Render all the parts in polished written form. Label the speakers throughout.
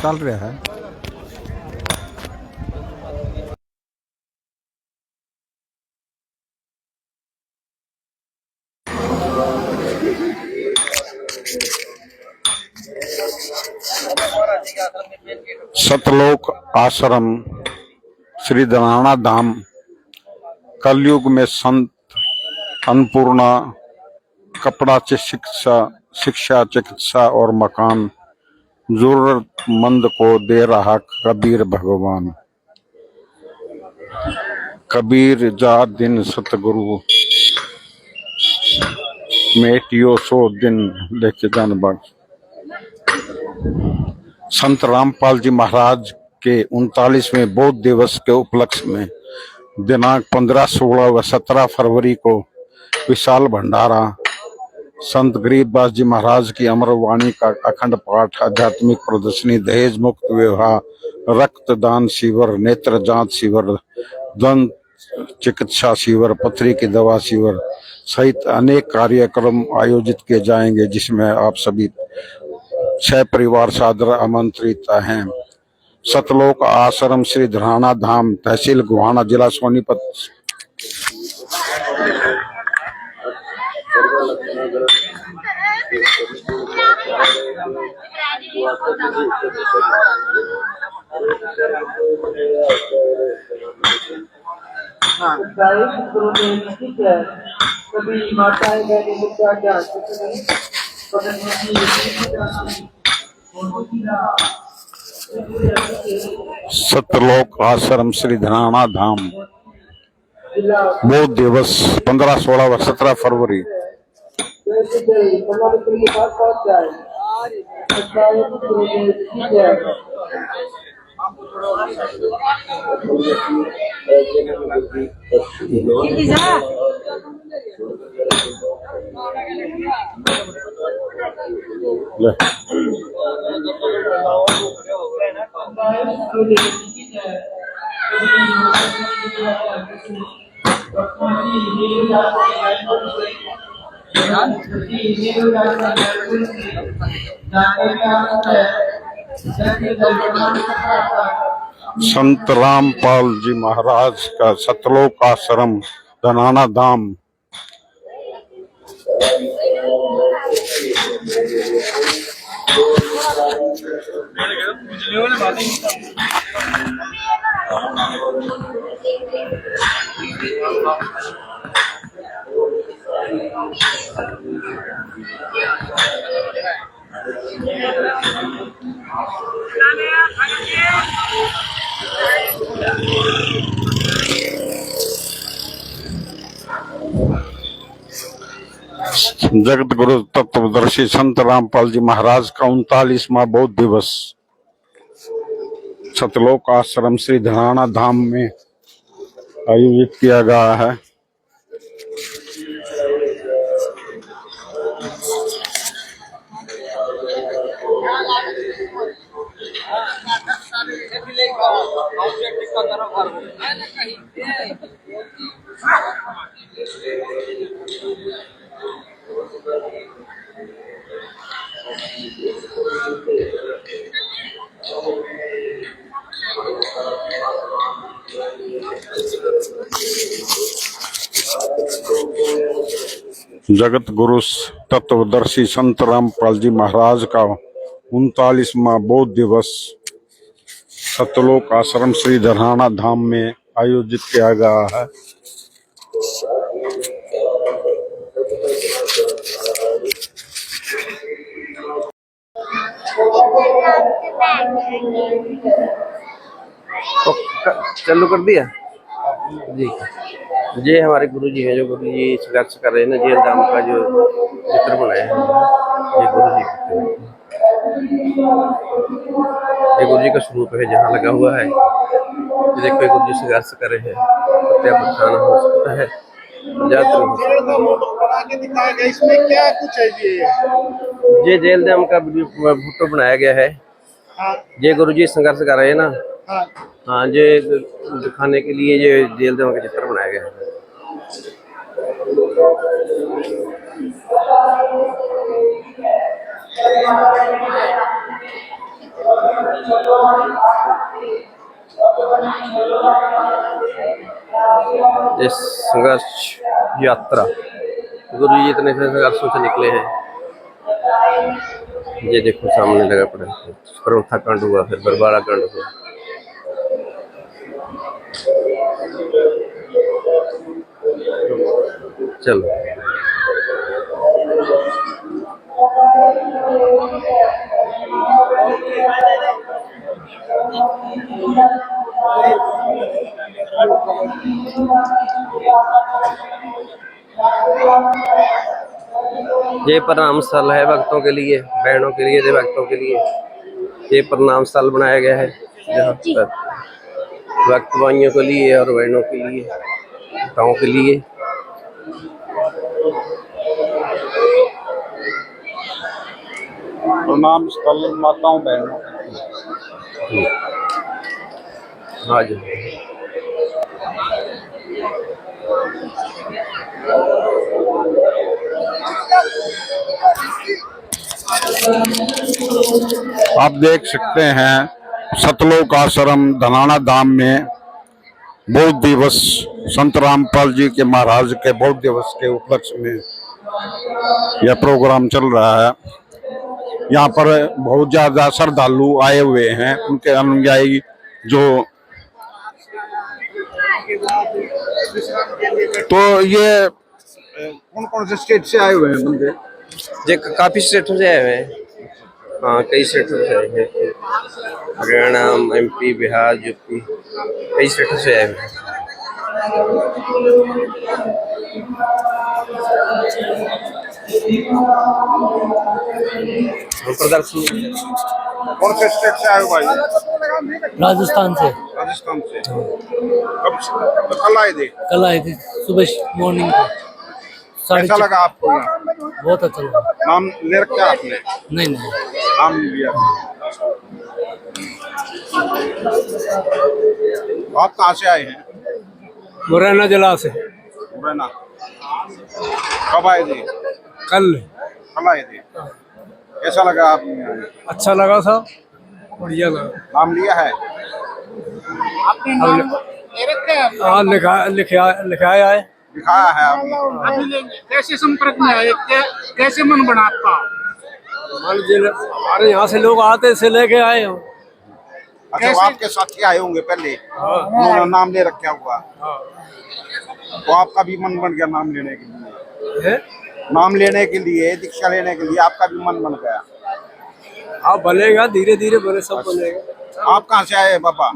Speaker 1: चल रहा है। सतलोक आश्रम श्री धनाना धाम कलयुग में संत अन्नपूर्णा कपड़ा शिक्षा चिकित्सा और मकान जरूरतमंद को दे रहा कबीर भगवान। कबीर जा दिन सतगुरु मेटियो सो दिन लेके जान बाग। संत रामपाल जी महाराज के 39वें बौद्ध दिवस के उपलक्ष्य में दिनांक 15, 16 व 17 फरवरी को विशाल भंडारा, संत गरीबदास जी महाराज की अमर वाणी का अखंड पाठ, आध्यात्मिक प्रदर्शनी, दहेज मुक्त विवाह, रक्तदान शिविर, नेत्र जांच शिविर, दंत चिकित्सा शिविर, पथरी की दवा शिविर सहित अनेक कार्यक्रम आयोजित किए जाएंगे, जिसमें आप सभी छह परिवार सादर आमंत्रित हैं। सतलोक आश्रम श्री धनाना धाम, तहसील गोहाना, जिला सोनीपत। सतलोक आश्रम श्री धनाना धाम बौद्ध दिवस 15, 16 व 17 फरवरी। संत रामपाल जी महाराज का सतलोक आश्रम धनाना धाम। जगत गुरु तत्वदर्शी संत रामपाल जी महाराज का 39वां बौद्ध दिवस सतलोक आश्रम श्री धनाना धाम में आयोजित किया गया है। जगत गुरु तत्वदर्शी संत रामपाल जी महाराज का 39वां बौद्ध दिवस सतलोक आश्रम श्री धनाना धाम में आयोजित किया गया है।
Speaker 2: तो चालू कर दिया जी। ये हमारे गुरु जी हैं, जो गुरु जी संघर्ष कर रहे हैं ना, जेल धाम का जो चित्र बनाया है, ये गुरु जी ये गुरु जी का स्वरूप है, जहाँ लगा हुआ है। ये देखो, गुरु जी संघर्ष कर रहे हैं, प्रत्यापत्तान हो सकता है,
Speaker 3: इसमें क्या कुछ है
Speaker 2: ये जेल धाम का फोटो बनाया गया है। ये गुरु जी संघर्ष कर रहे हैं ना। हाँ, ये दिखाने के लिए ये जेल धाम का चित्र बनाया गया है। इस संघर्ष यात्रा गुरु जी इतने संघर्षों से निकले हैं। ये देखो सामने लगा पड़ा है। परौथा कांड हुआ, फिर बरबाड़ा कांड हुआ। चलो ये प्रणाम स्थल है भक्तों के लिए, बहनों के लिए, भक्तों के लिए ये प्रणाम स्थल बनाया गया है, जहाँ पर भक्त भाइयों के लिए और बहनों के लिए, माताओं के लिए।
Speaker 1: प्रणाम स्थल माताओं बहनों।
Speaker 2: हाँ जी।
Speaker 1: आप देख सकते हैं सतलोक आश्रम धनाना धाम में बौद्ध दिवस संत रामपाल जी के महाराज के बौद्ध दिवस के उपलक्ष्य में यह प्रोग्राम चल रहा है। यहाँ पर बहुत ज्यादा श्रद्धालु आए हुए हैं, उनके अनुयायी जो तो ये कौन कौन से स्टेट से आए हुए हैं बंदे?
Speaker 2: ये काफी स्टेटों से आए हुए हैं। हाँ, कई स्टेटों से आए हैं। हरियाणा, MP, बिहार, यूपी, कई स्टेटों से आए हुए हैं। प्रदर्शन
Speaker 1: कौन से स्टेट से आए हो भाई?
Speaker 4: राजस्थान से।
Speaker 1: राजस्थान से। कब कल आए थे?
Speaker 4: कल आए थे सुबह मॉर्निंग को।
Speaker 1: कैसा लगा आपको यहाँ?
Speaker 4: बहुत अच्छा लगा।
Speaker 1: नाम ले रखा आपने?
Speaker 4: नहीं
Speaker 1: नाम नहीं लिया। आप कहाँ से आए हैं?
Speaker 4: मुरैना जिला से।
Speaker 1: मुरैना। कब आए थे?
Speaker 4: कल
Speaker 1: आए थे। कैसा लगा आपने यहाँ?
Speaker 4: अच्छा लगा साहब, बढ़िया लगा।
Speaker 1: नाम लिया है?
Speaker 3: आपने नाम ले रखा है?
Speaker 4: हाँ, लिखाया है।
Speaker 1: दिखाया है आपने?
Speaker 3: अभी लेंगे। कैसे संपर्क में आए? कैसे मन बना आपका?
Speaker 4: अरे यहाँ से लोग आते से लेके आए हो।
Speaker 1: अच्छा, वो आपके साथी आए होंगे पहले, उन्होंने नाम ले रखा हुआ, तो आपका भी मन बन गया नाम लेने के लिए? नाम लेने के लिए, दीक्षा लेने के लिए आपका भी मन बन गया?
Speaker 4: हाँ, बनेगा, धीरे धीरे बने, सब बनेगा।
Speaker 1: आप कहाँ से आए बाबा?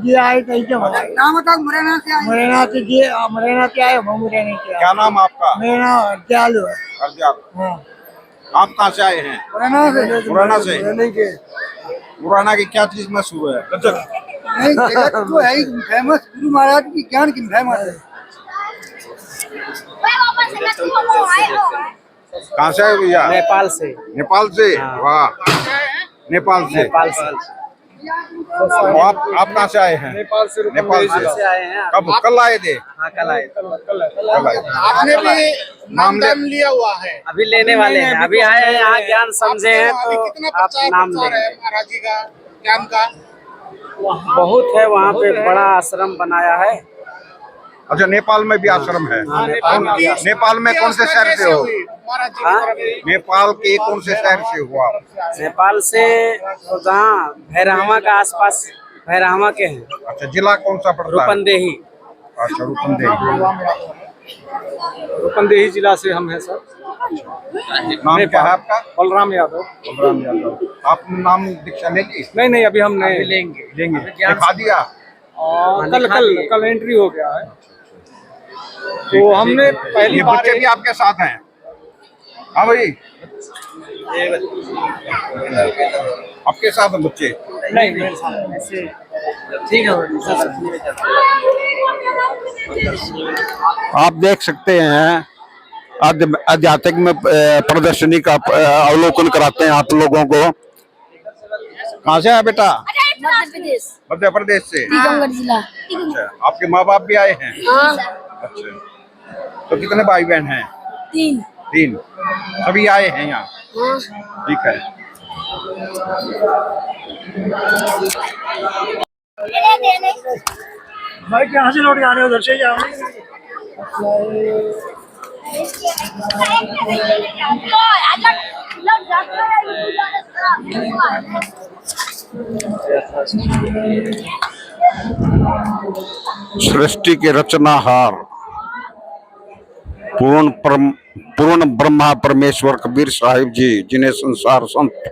Speaker 5: जी आए कहीं से नाम बताओ। मुरैना से आए। मुरैना से जी, मुरैना से आए। मुरैना से।
Speaker 1: क्या नाम आपका?
Speaker 5: मेरा नाम अर्जाल है।
Speaker 1: अर्जाल।
Speaker 5: हाँ।
Speaker 1: आप कहाँ से आए हैं?
Speaker 5: मुरैना से।
Speaker 1: मुरैना से। मुरैना की क्या चीज मशहूर है? गजक।
Speaker 5: नहीं, गजक तो है ही फेमस, गुरु महाराज की ज्ञान की फेमस है।
Speaker 1: कहाँ से आए भैया?
Speaker 4: नेपाल से।
Speaker 1: नेपाल से। वाह, नेपाल से। तो आप कहाँ से आए हैं?
Speaker 4: नेपाल से।
Speaker 1: नेपाल से
Speaker 4: आए हैं।
Speaker 1: कब? कल आए थे?
Speaker 4: हाँ, कल आए।
Speaker 1: कल आए।
Speaker 3: आपने भी नाम लिया हुआ है?
Speaker 4: अभी लेने वाले हैं, अभी आए हैं यहाँ, ज्ञान समझे हैं
Speaker 3: अभी
Speaker 4: तो
Speaker 3: कितना
Speaker 4: आप नाम
Speaker 3: प्रचार है महाराज जी का ज्ञान का?
Speaker 4: बहुत है, वहाँ पे बड़ा आश्रम बनाया है।
Speaker 1: अच्छा, नेपाल में भी आश्रम है? नेपाल में कौन से शहर से हो?
Speaker 3: महाराज जी की तरफ।
Speaker 1: नेपाल के कौन से शहर से हुआ?
Speaker 4: नेपाल से जहाँ भैरहवा का आसपास, भैरहवा के हैं।
Speaker 1: अच्छा, जिला कौन सा पड़ता है?
Speaker 4: रूपंदेही।
Speaker 1: अच्छा, रूपंदेही।
Speaker 4: रूपंदेही जिला से हम हैं सर।
Speaker 1: नाम क्या है आपका?
Speaker 4: बलराम यादव।
Speaker 1: बलराम यादव। आप नाम दीक्षा ले ली?
Speaker 4: नहीं, अभी हम नहीं लेंगे।
Speaker 1: दिखा दिया?
Speaker 4: कल एंट्री हो गया है, तो हमने पहली
Speaker 1: ये
Speaker 4: बार।
Speaker 1: बच्चे भी आपके साथ हैं? हाँ भाई, आपके साथ हैं बच्चे?
Speaker 4: नहीं, ऐसे ठीक है।
Speaker 1: आप देख सकते हैं आध्यात्मिक प्रदर्शनी का अवलोकन कराते हैं आप लोगों को। कहाँ से है बेटा?
Speaker 6: मध्य प्रदेश,
Speaker 1: मध्य प्रदेश से।
Speaker 6: टीकमगढ़ जिला।
Speaker 1: अच्छा, आपके माँ बाप भी आए हैं?
Speaker 6: हाँ।
Speaker 1: अच्छा, तो कितने भाई बहन हैं?
Speaker 6: 3।
Speaker 1: 3। सभी आए हैं यहाँ?
Speaker 6: हाँ।
Speaker 1: ठीक है।
Speaker 5: भाई कहाँ से लौट के आने उधर से जाओ।
Speaker 1: सृष्टि के रचनाहार पूर्ण ब्रह्मा परमेश्वर कबीर साहिब जी, जिन्हें संसार संत,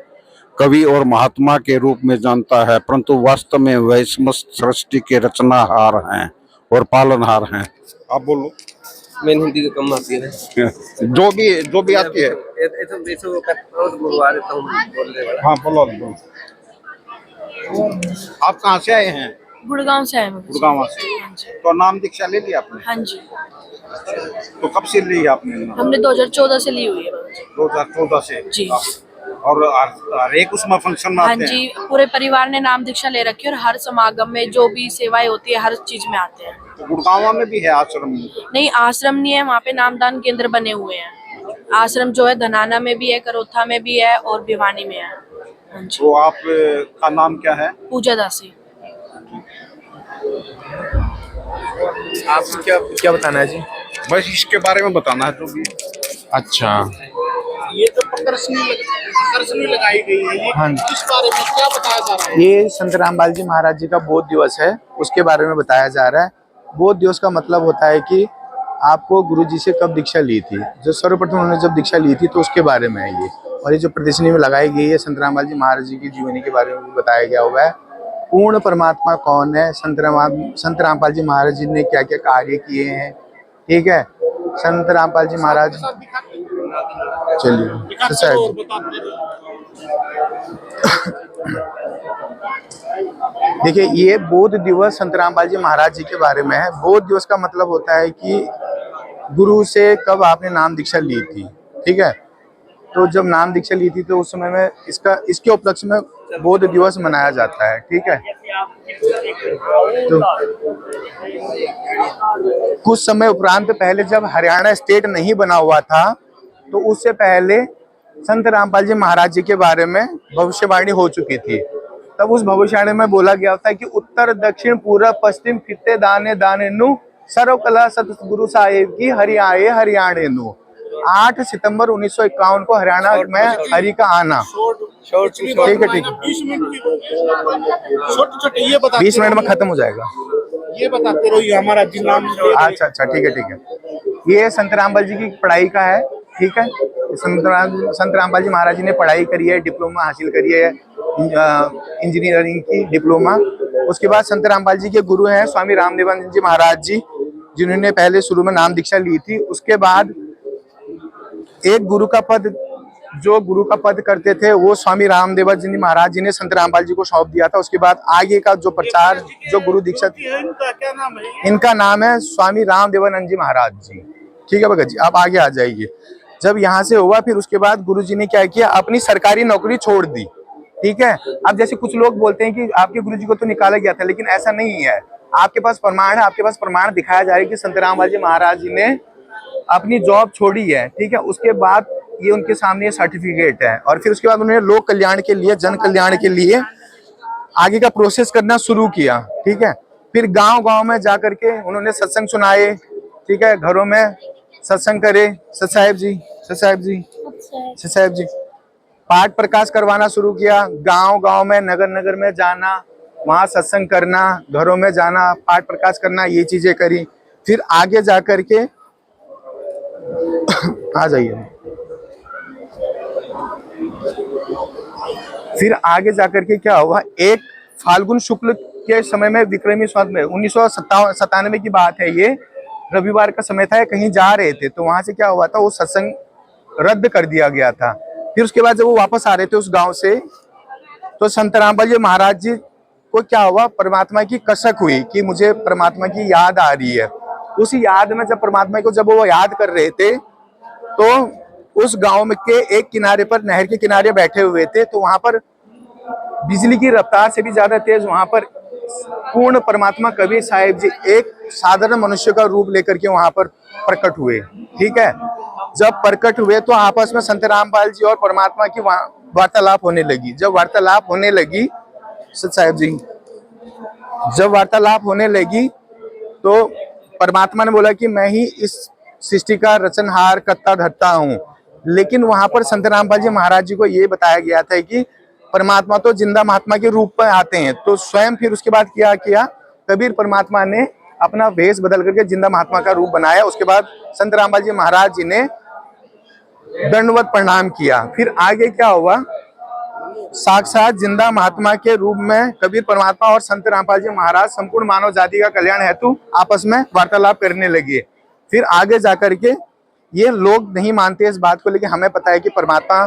Speaker 1: कवि और महात्मा के रूप में जानता है, परंतु वास्तव में वह समस्त सृष्टि के रचनाहार हैं और पालनहार हैं। आप बोलो।
Speaker 2: मैंने हिंदी का कम आती है,
Speaker 1: जो भी आती है।
Speaker 2: बुलवा देता हूँ बोलने वाला।
Speaker 1: हाँ बोलो। आप कहाँ से आए हैं?
Speaker 6: गुड़गांव से आए हैं।
Speaker 1: गुड़गांव से। तो नाम दीक्षा ले ली आपने?
Speaker 6: हाँ जी।
Speaker 1: तो कब से ली आपने?
Speaker 6: हमने 2014 से ली हुई है।
Speaker 1: 2014 से
Speaker 6: जी।
Speaker 1: और हर एक उसमें फंक्शन में
Speaker 6: हाँ
Speaker 1: आते
Speaker 6: जी, पूरे परिवार ने नाम दीक्षा ले रखी है और हर समागम में जो भी सेवाएं होती है हर चीज में आते हैं।
Speaker 1: तो गुड़गांव में भी है आश्रम?
Speaker 6: नहीं, आश्रम नहीं है, वहाँ पे नामदान केंद्र बने हुए हैं। आश्रम जो है धनाना में भी है, करोथा में भी है और भिवानी में है। हाँ जी।
Speaker 1: तो आप का नाम क्या है?
Speaker 6: पूजा दासी।
Speaker 7: आपको क्या बताना है जी?
Speaker 1: बस इसके बारे में बताना है जो भी।
Speaker 7: अच्छा,
Speaker 3: ये जो प्रदर्शनी लगाई गई है, ये
Speaker 7: हाँ।
Speaker 3: किस बारे में क्या बताया जा रहा है?
Speaker 7: ये संत रामपाल जी महाराज जी का बोध दिवस है, उसके बारे में बताया जा रहा है। बोध दिवस का मतलब होता है कि आपको गुरु जी से कब दीक्षा ली थी, जो सर्वप्रथम उन्होंने जब दीक्षा ली थी तो उसके बारे में है ये। और ये जो प्रदर्शनी में लगाई गई है, संत रामपाल जी महाराज जी की जीवनी के बारे में भी बताया गया हुआ है। पूर्ण परमात्मा कौन है, संत रामपाल जी महाराज जी ने क्या क्या कार्य किए हैं, ठीक है। संत रामपाल जी महाराज, चलिए देखिए, ये बोध दिवस संत रामपाल जी महाराज जी के बारे में है। बोध दिवस का मतलब होता है कि गुरु से कब आपने नाम दीक्षा ली थी, ठीक है। तो जब नाम दीक्षा ली थी तो उस समय में इसके उपलक्ष्य में बोध दिवस मनाया जाता है, ठीक है। तो कुछ समय उपरांत पहले जब हरियाणा स्टेट नहीं बना हुआ था तो उससे पहले संत रामपाल जी महाराज जी के बारे में भविष्यवाणी हो चुकी थी। तब उस भविष्यवाणी में बोला गया था कि उत्तर दक्षिण पूर्व पश्चिम खित्ते दाने दाने नु सर्व कला सतगुरु साहेब की हरि आए हरियाणे नु। 8 सितंबर 1951 को हरियाणा में हरि का आना। ठीक है, ठीक है।
Speaker 3: 20 मिनट की छोटे ये बता,
Speaker 7: 20 मिनट में खत्म हो जाएगा।
Speaker 3: ये बताते रहो, ये हमारा जिला।
Speaker 7: अच्छा, ठीक है, ठीक है। ये संत रामपाल जी की पढ़ाई का है, ठीक है। संत रामपाल जी महाराज जी ने पढ़ाई करी है, डिप्लोमा हासिल करी है इंजीनियरिंग की डिप्लोमा। उसके बाद संत रामपाल जी के गुरु हैं स्वामी रामदेवानंद जी महाराज जी, जिन्होंने पहले शुरू में नाम दीक्षा ली थी। उसके बाद एक गुरु का पद करते थे वो स्वामी रामदेवानंद जी महाराज जी ने संत रामपाल जी को सौंप दिया था। उसके बाद आगे का जो प्रचार, जो गुरु दीक्षा,
Speaker 3: इनका क्या नाम है?
Speaker 7: इनका नाम है स्वामी रामदेवानंद जी महाराज जी, ठीक है भगत जी। आप आगे आ जाइए। जब यहाँ से हुआ फिर उसके बाद गुरु जी ने क्या किया, अपनी सरकारी नौकरी छोड़ दी, ठीक है। अब जैसे कुछ लोग बोलते हैं कि आपके गुरु जी को तो निकाला गया था, लेकिन ऐसा नहीं है। आपके पास प्रमाण है, आपके पास प्रमाण दिखाया जा रहा है कि संत रामपाल जी महाराज जी ने अपनी जॉब छोड़ी है, ठीक है। उसके बाद ये उनके सामने सर्टिफिकेट है और फिर उसके बाद उन्होंने लोक कल्याण के लिए, जन कल्याण के लिए आगे का प्रोसेस करना शुरू किया, ठीक है। फिर गांव-गांव में जाकर के उन्होंने सत्संग सुनाए, ठीक है। घरों में सत्संग करे, सत साहिब जी पाठ प्रकाश करवाना शुरू किया। गांव-गांव में, नगर-नगर में जाना, वहां सत्संग करना, घरों में जाना, पाठ प्रकाश करना, ये चीजें करी। फिर आगे जाकर के आ जाइए, फिर आगे जाकर के क्या हुआ, एक फाल्गुन शुक्ल के समय में विक्रमी संवत में 1997 की बात है, ये रविवार का समय था, कहीं जा रहे थे तो वहां से क्या हुआ था, वो सत्संग रद्द कर दिया गया था। फिर उसके बाद जब वो वापस आ रहे थे उस गांव से, तो संत रामपाल जी महाराज जी को क्या हुआ, परमात्मा की कसक हुई कि मुझे परमात्मा की याद आ रही है। उसी याद में जब परमात्मा को जब वो याद कर रहे थे तो उस गांव में के एक किनारे पर, नहर के किनारे बैठे हुए थे, तो वहां पर बिजली की रफ्तार से भी ज्यादा तेज वहां पर पूर्ण परमात्मा कबीर साहिब जी एक साधारण मनुष्य का रूप लेकर के वहां पर प्रकट हुए, ठीक है। जब प्रकट हुए तो आपस में संत रामपाल जी और परमात्मा की वार्तालाप होने लगी। जब वार्तालाप होने लगी सत साहिब जी, जब वार्तालाप होने लगी तो परमात्मा ने बोला कि मैं ही इस सृष्टि का रचनहार करता धरता हूँ। लेकिन वहां पर संत रामपाल जी महाराज जी को ये बताया गया था कि परमात्मा तो जिंदा महात्मा के रूप में आते हैं। तो स्वयं फिर उसके बाद क्या किया, कबीर परमात्मा ने अपना वेश बदल करके जिंदा महात्मा का रूप बनाया। उसके बाद संत रामपाल जी महाराज जी ने दंडवत प्रणाम किया। फिर आगे क्या हुआ, साक्षात जिंदा महात्मा के रूप में कबीर परमात्मा और संत रामपाल जी महाराज संपूर्ण मानव जाति का कल्याण हेतु आपस में वार्तालाप करने लगे। फिर आगे जाकर के ये लोग नहीं मानते इस बात को, लेकिन हमें पता है कि परमात्मा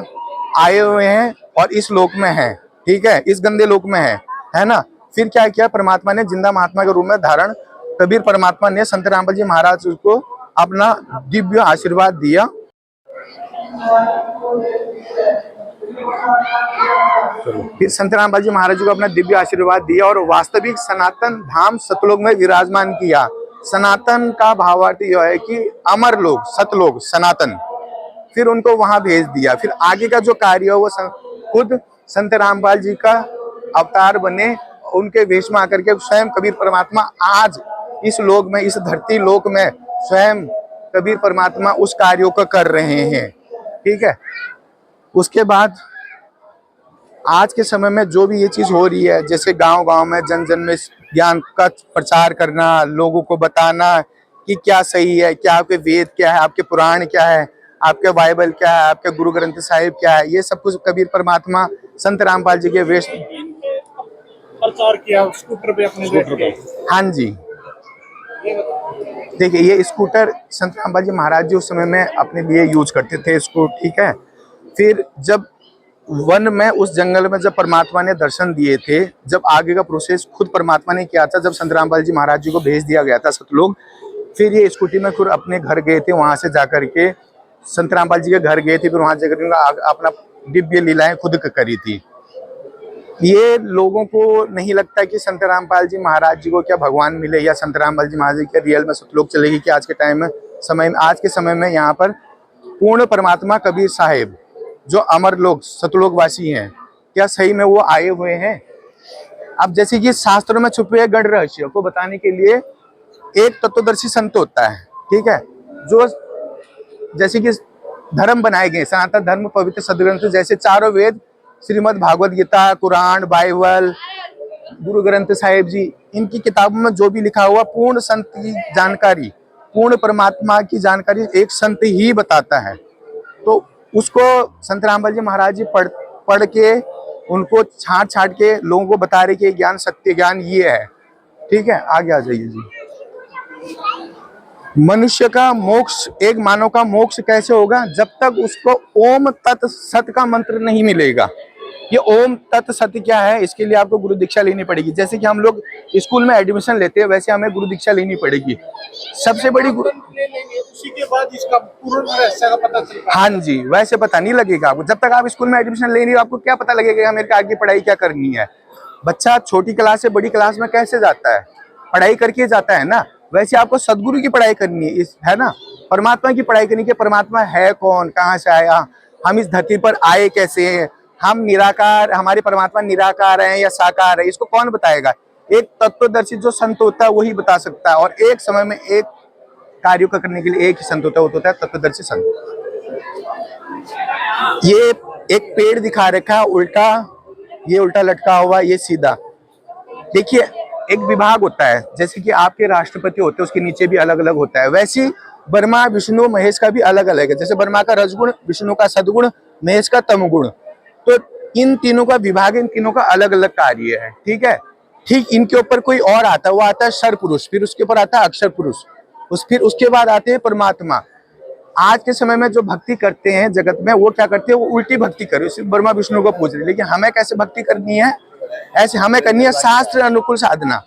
Speaker 7: आए हुए हैं और इस लोक में है, ठीक है, इस गंदे लोक में है ना। फिर क्या किया, परमात्मा ने जिंदा महात्मा के रूप में धारण, कबीर परमात्मा ने संत रामपाल जी महाराज को अपना दिव्य आशीर्वाद दिया। फिर संत रामपाल जी महाराज जी को अपना दिव्य आशीर्वाद दिया और वास्तविक सनातन धाम सतलोक में विराजमान किया। सनातन का भावार्थ यह है कि अमर लोग, सतलोक, सनातन। फिर उनको वहां भेज दिया। फिर आगे का जो कार्य हो वो खुद संत रामपाल जी का अवतार बने, उनके वेश में आकर के स्वयं कबीर परमात्मा आज इस लोक में, इस धरती लोक में स्वयं कबीर परमात्मा उस कार्यों को कर रहे हैं, ठीक है। उसके बाद आज के समय में जो भी ये चीज हो रही है, जैसे गांव-गांव में जन जन में ज्ञान का प्रचार करना, लोगों को बताना कि क्या सही है, क्या आपके वेद क्या है, आपके पुराण क्या है, आपके बाइबल क्या है, आपके गुरु ग्रंथ साहिब क्या है, ये सब कुछ कबीर परमात्मा संत रामपाल जी के वेश
Speaker 3: प्रचार किया स्कूटर पे अपने।
Speaker 7: हाँ जी, देखिए ये स्कूटर संत रामपाल जी महाराज जी उस समय में अपने लिए यूज करते थे इसको, ठीक है। फिर जब वन में, उस जंगल में जब परमात्मा ने दर्शन दिए थे, जब आगे का प्रोसेस खुद परमात्मा ने किया था, जब संत रामपाल जी महाराज जी को भेज दिया गया था सतलोक, फिर ये स्कूटी में खुद अपने घर गए थे। वहां से जाकर के संत रामपाल जी के घर गए थे, फिर वहां जाकर अपना दिव्य लीलाएं खुद करी थी। ये लोगों को नहीं लगता कि संत रामपाल जी महाराज जी को क्या भगवान मिले या संत रामपाल जी महाराज जी क्या रियल में सतलोक चलेगी, कि आज के टाइम में आज के समय में यहाँ पर पूर्ण परमात्मा कबीर साहिब जो अमर लोग सतलोक वासी हैं, क्या सही में वो आए हुए हैं। अब जैसे कि शास्त्रों में छुपे गढ़ रहस्य को बताने के लिए एक तत्वदर्शी संत होता है, ठीक है, जो जैसे कि धर्म बनाए गए, सनातन धर्म, पवित्र सदग्रंथ जैसे चारों वेद, श्रीमद् भागवत गीता, कुरान, बाइबल, गुरु ग्रंथ साहिब जी, इनकी किताबों में जो भी लिखा हुआ पूर्ण संत की जानकारी, पूर्ण परमात्मा की जानकारी एक संत ही बताता है। तो उसको संत रामपाल जी महाराज जी पढ़ के उनको छांट के लोगों को बता रहे कि ज्ञान सत्य ज्ञान ये है, ठीक है। आगे आ जाइए जी। मनुष्य का मोक्ष, एक मानव का मोक्ष कैसे होगा, जब तक उसको ओम तत् सत का मंत्र नहीं मिलेगा। ये ओम तत् सत क्या है, इसके लिए आपको गुरु दीक्षा लेनी पड़ेगी। जैसे कि हम लोग स्कूल में एडमिशन लेते हैं, वैसे हमें गुरु दीक्षा लेनी पड़ेगी। सबसे बड़ी
Speaker 3: उसी के बाद इसका पूर्ण रहस्य का पता चलता है।
Speaker 7: हाँ जी, वैसे पता नहीं लगेगा आपको जब तक आप स्कूल में एडमिशन ले नहीं, आपको क्या पता लगेगा मेरे को आगे पढ़ाई क्या करनी है। बच्चा छोटी क्लास से बड़ी क्लास में कैसे जाता है, पढ़ाई करके जाता है ना। वैसे आपको सदगुरु की पढ़ाई करनी है, है ना, परमात्मा की पढ़ाई करनी है। परमात्मा है कौन, कहाँ से आया, हम इस धरती पर आए कैसे हैं, हम निराकार, हमारे परमात्मा निराकार है या साकार है, इसको कौन बताएगा। एक तत्वदर्शी जो संत होता है वही बता सकता है। और एक समय में एक कार्यों का करने के लिए एक ही संत होता है, वो होता है तत्वदर्शी संत। ये एक पेड़ दिखा रखा है उल्टा, ये उल्टा लटका हुआ, ये सीधा। देखिए एक विभाग होता है, जैसे कि आपके राष्ट्रपति होते हैं उसके नीचे भी अलग अलग होता है, वैसे ब्रह्मा विष्णु महेश का भी अलग अलग है। जैसे ब्रह्मा का रजगुण, विष्णु का सदगुण, महेश का तमगुण, तो इन तीनों का विभाग, इन तीनों का अलग अलग कार्य है, ठीक है। ठीक इनके ऊपर कोई और आता है, वो आता है क्षर पुरुष, फिर उसके ऊपर आता है अक्षर पुरुष, फिर उसके बाद आते हैं परमात्मा। आज के समय में जो भक्ति करते हैं जगत में, वो क्या करते हैं, वो उल्टी भक्ति करे, सिर्फ ब्रह्मा विष्णु को पूज रहे। लेकिन हमें कैसे भक्ति करनी है, ऐसे हमें करनी है शास्त्र अनुकूल साधना।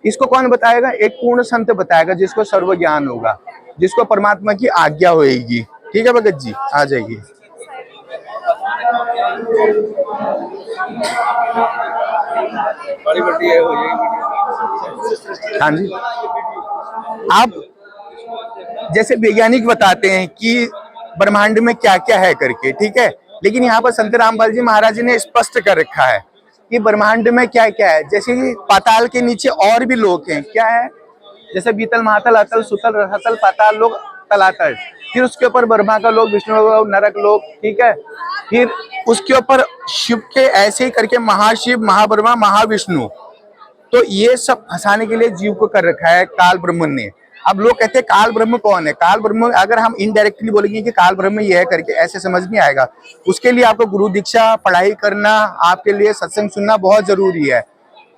Speaker 7: इसको कौन बताएगा, एक पूर्ण संत बताएगा, जिसको सर्व ज्ञान होगा, जिसको परमात्मा की आज्ञा होगी, ठीक है भगत जी। आ जाइए। हाँ जी, आप जैसे वैज्ञानिक बताते हैं कि ब्रह्मांड में क्या क्या है करके, ठीक है, लेकिन यहाँ पर संत रामपाल जी महाराज जी ने स्पष्ट कर रखा है कि ब्रह्मांड में क्या क्या है। जैसे कि पाताल के नीचे और भी लोक हैं, क्या है, जैसे बीतल महातल अतल सुतल रहतल पाताल लोक तलातल, फिर उसके ऊपर ब्रह्मा का लोक, विष्णु का लोक, नरक लोक, ठीक है। फिर उसके ऊपर शिव के ऐसे ही करके महाशिव, महाब्रह्मा, महाविष्णु। तो ये सब फंसाने के लिए जीव को कर रखा है काल ब्रह्म ने। अब लोग कहते हैं काल ब्रह्म कौन है? काल ब्रह्म अगर हम इनडायरेक्टली बोलेंगे कि काल ब्रह्म ये है करके, ऐसे समझ नहीं आएगा। उसके लिए आपको गुरु दीक्षा, पढ़ाई करना, आपके लिए सत्संग सुनना बहुत जरूरी है।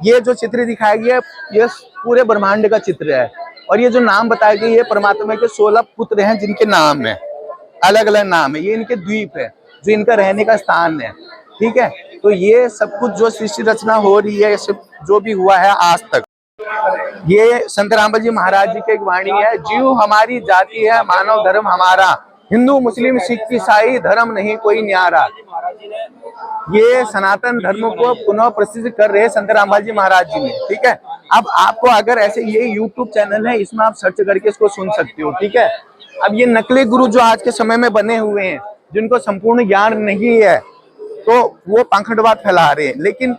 Speaker 7: ये जो चित्र दिखाया गया है ये पूरे ब्रह्मांड का चित्र है। और ये जो नाम बताया गया ये परमात्मा के 16 पुत्र हैं जिनके नाम है, अलग अलग नाम है। ये इनके द्वीप है जो इनका रहने का स्थान है, ठीक है। तो ये सब कुछ जो सृष्टि रचना हो रही है, सब जो भी हुआ है आज तक, ये संत रामपाल जी महाराज जी की एक वाणी है। जीव हमारी जाति है, मानव धर्म हमारा, हिंदू मुस्लिम सिख ईसाई धर्म नहीं कोई न्यारा। ये सनातन धर्म को पुनः प्रसिद्ध कर रहे संत रामपाल जी महाराज जी ने, ठीक है। अब आपको अगर ऐसे, ये यूट्यूब चैनल है, इसमें आप सर्च करके इसको सुन सकते हो, ठीक है। अब ये नकली गुरु जो आज के समय में बने हुए हैं, जिनको संपूर्ण ज्ञान नहीं है, तो वो पाखंडवाद फैला रहे हैं। लेकिन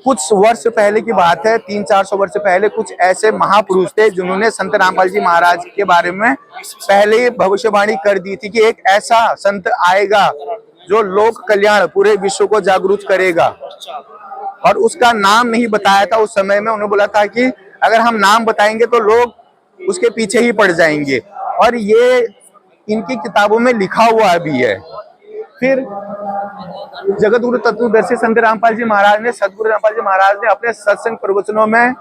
Speaker 7: कुछ वर्ष पहले की बात है, 300-400 वर्ष पहले कुछ ऐसे महापुरुष थे जिन्होंने संत रामपाल जी महाराज के बारे में पहले ही भविष्यवाणी कर दी थी कि एक ऐसा संत आएगा जो लोक कल्याण पूरे विश्व को जागरूक करेगा। और उसका नाम नहीं बताया था उस समय में। उन्होंने बोला था कि अगर हम नाम बताएंगे तो लोग उसके पीछे ही पड़ जाएंगे। और ये इनकी किताबों में लिखा हुआ भी है। फिर जगत गुरु तत्वदर्शी संत रामपाल जी महाराज ने, सदगुरु रामपाल जी महाराज ने अपने सत्संग प्रवचनों में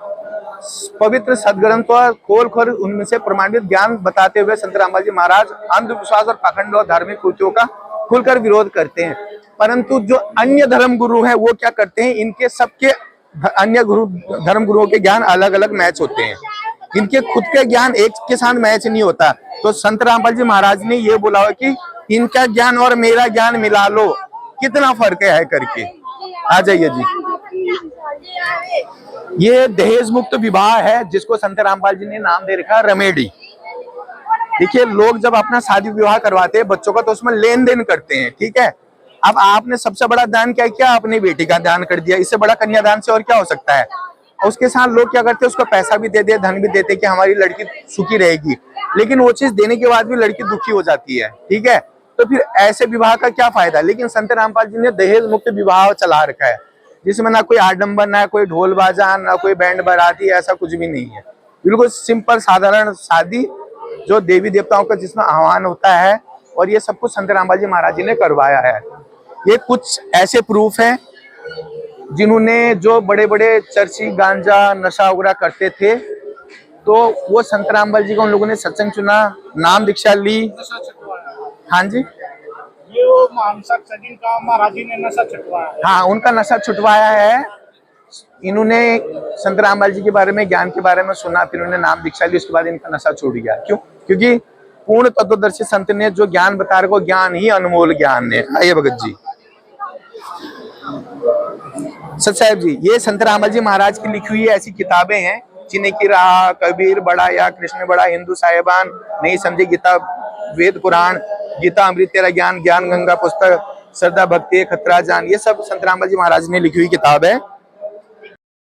Speaker 7: पवित्र सदग्रंथों खोल कर उनमें से प्रमाणित ज्ञान बताते हुए संत रामपाल जी महाराज अंधविश्वास और पाखंड और धार्मिक कृतियों का खुलकर विरोध करते हैं। परंतु जो अन्य धर्म गुरु हैं वो क्या करते हैं, इनके सबके अन्य गुरु धर्म गुरुओं के ज्ञान अलग अलग मैच होते हैं, इनके खुद के ज्ञान एक के साथ मैच नहीं होता। तो संत रामपाल जी महाराज ने ये बोला हो कि इनका ज्ञान और मेरा ज्ञान मिला लो, कितना फर्क है करके। आ जाइए जी। ये दहेज मुक्त विवाह है जिसको संत रामपाल जी ने नाम दे रखा रमेडी। देखिए, लोग जब अपना शादी विवाह करवाते हैं बच्चों का तो उसमें लेन देन करते हैं, ठीक है। अब आपने सबसे बड़ा दान क्या किया? अपनी बेटी का दान कर दिया। इससे बड़ा कन्यादान से और क्या हो सकता है? उसके साथ लोग क्या करते हैं, उसको पैसा भी दे दे, धन भी देते कि हमारी लड़की सुखी रहेगी। लेकिन वो चीज देने के बाद भी लड़की दुखी हो जाती है, ठीक है। तो फिर ऐसे विवाह का क्या फायदा? लेकिन संत रामपाल जी ने दहेज मुक्त विवाह चला रखा है, जिसमें ना कोई आडंबर, ना कोई ढोल बाजा, ना कोई बैंड बाराती, ऐसा कुछ भी नहीं है। बिल्कुल सिंपल साधारण शादी जो देवी देवताओं का जिसमें आह्वान होता है। और ये सब कुछ संत रामपाल जी महाराज जी ने करवाया है। ये कुछ ऐसे प्रूफ हैं जिन्होंने, जो बड़े बड़े चर्ची गांजा नशा वगैरह करते थे, तो वो संत रामपाल जी को उन लोगों ने सत्संग चुना, नाम दीक्षा ली। हाँ जी,
Speaker 3: ये वो मानसक सजिन का महाराज जी ने नशा छुटवाया है।
Speaker 7: हाँ, उनका नशा छुटवाया है। इन्होंने संत रामपाल जी के बारे में, ज्ञान के बारे में सुना, फिर उन्होंने नाम दीक्षा ली, उसके बाद इनका नशा छूट गया। क्यों? क्योंकि पूर्ण तत्वदर्शी संत ने जो ज्ञान बता रहे, ज्ञान ही अनमोल ज्ञान है। आइए भगत जी। सत साहब जी, ये संत रामपाल जी महाराज की लिखी हुई ऐसी किताबें हैं, चिन्ह की राह, कबीर बड़ा या कृष्ण बड़ा, हिंदू साहिबान, नहीं समझे गीता, वेद पुराण, गीता अमृत तेरा ज्ञान, ज्ञान गंगा पुस्तक, श्रद्धा भक्ति खतरा जान, ये सब संत रामपाल जी महाराज ने लिखी हुई किताब है।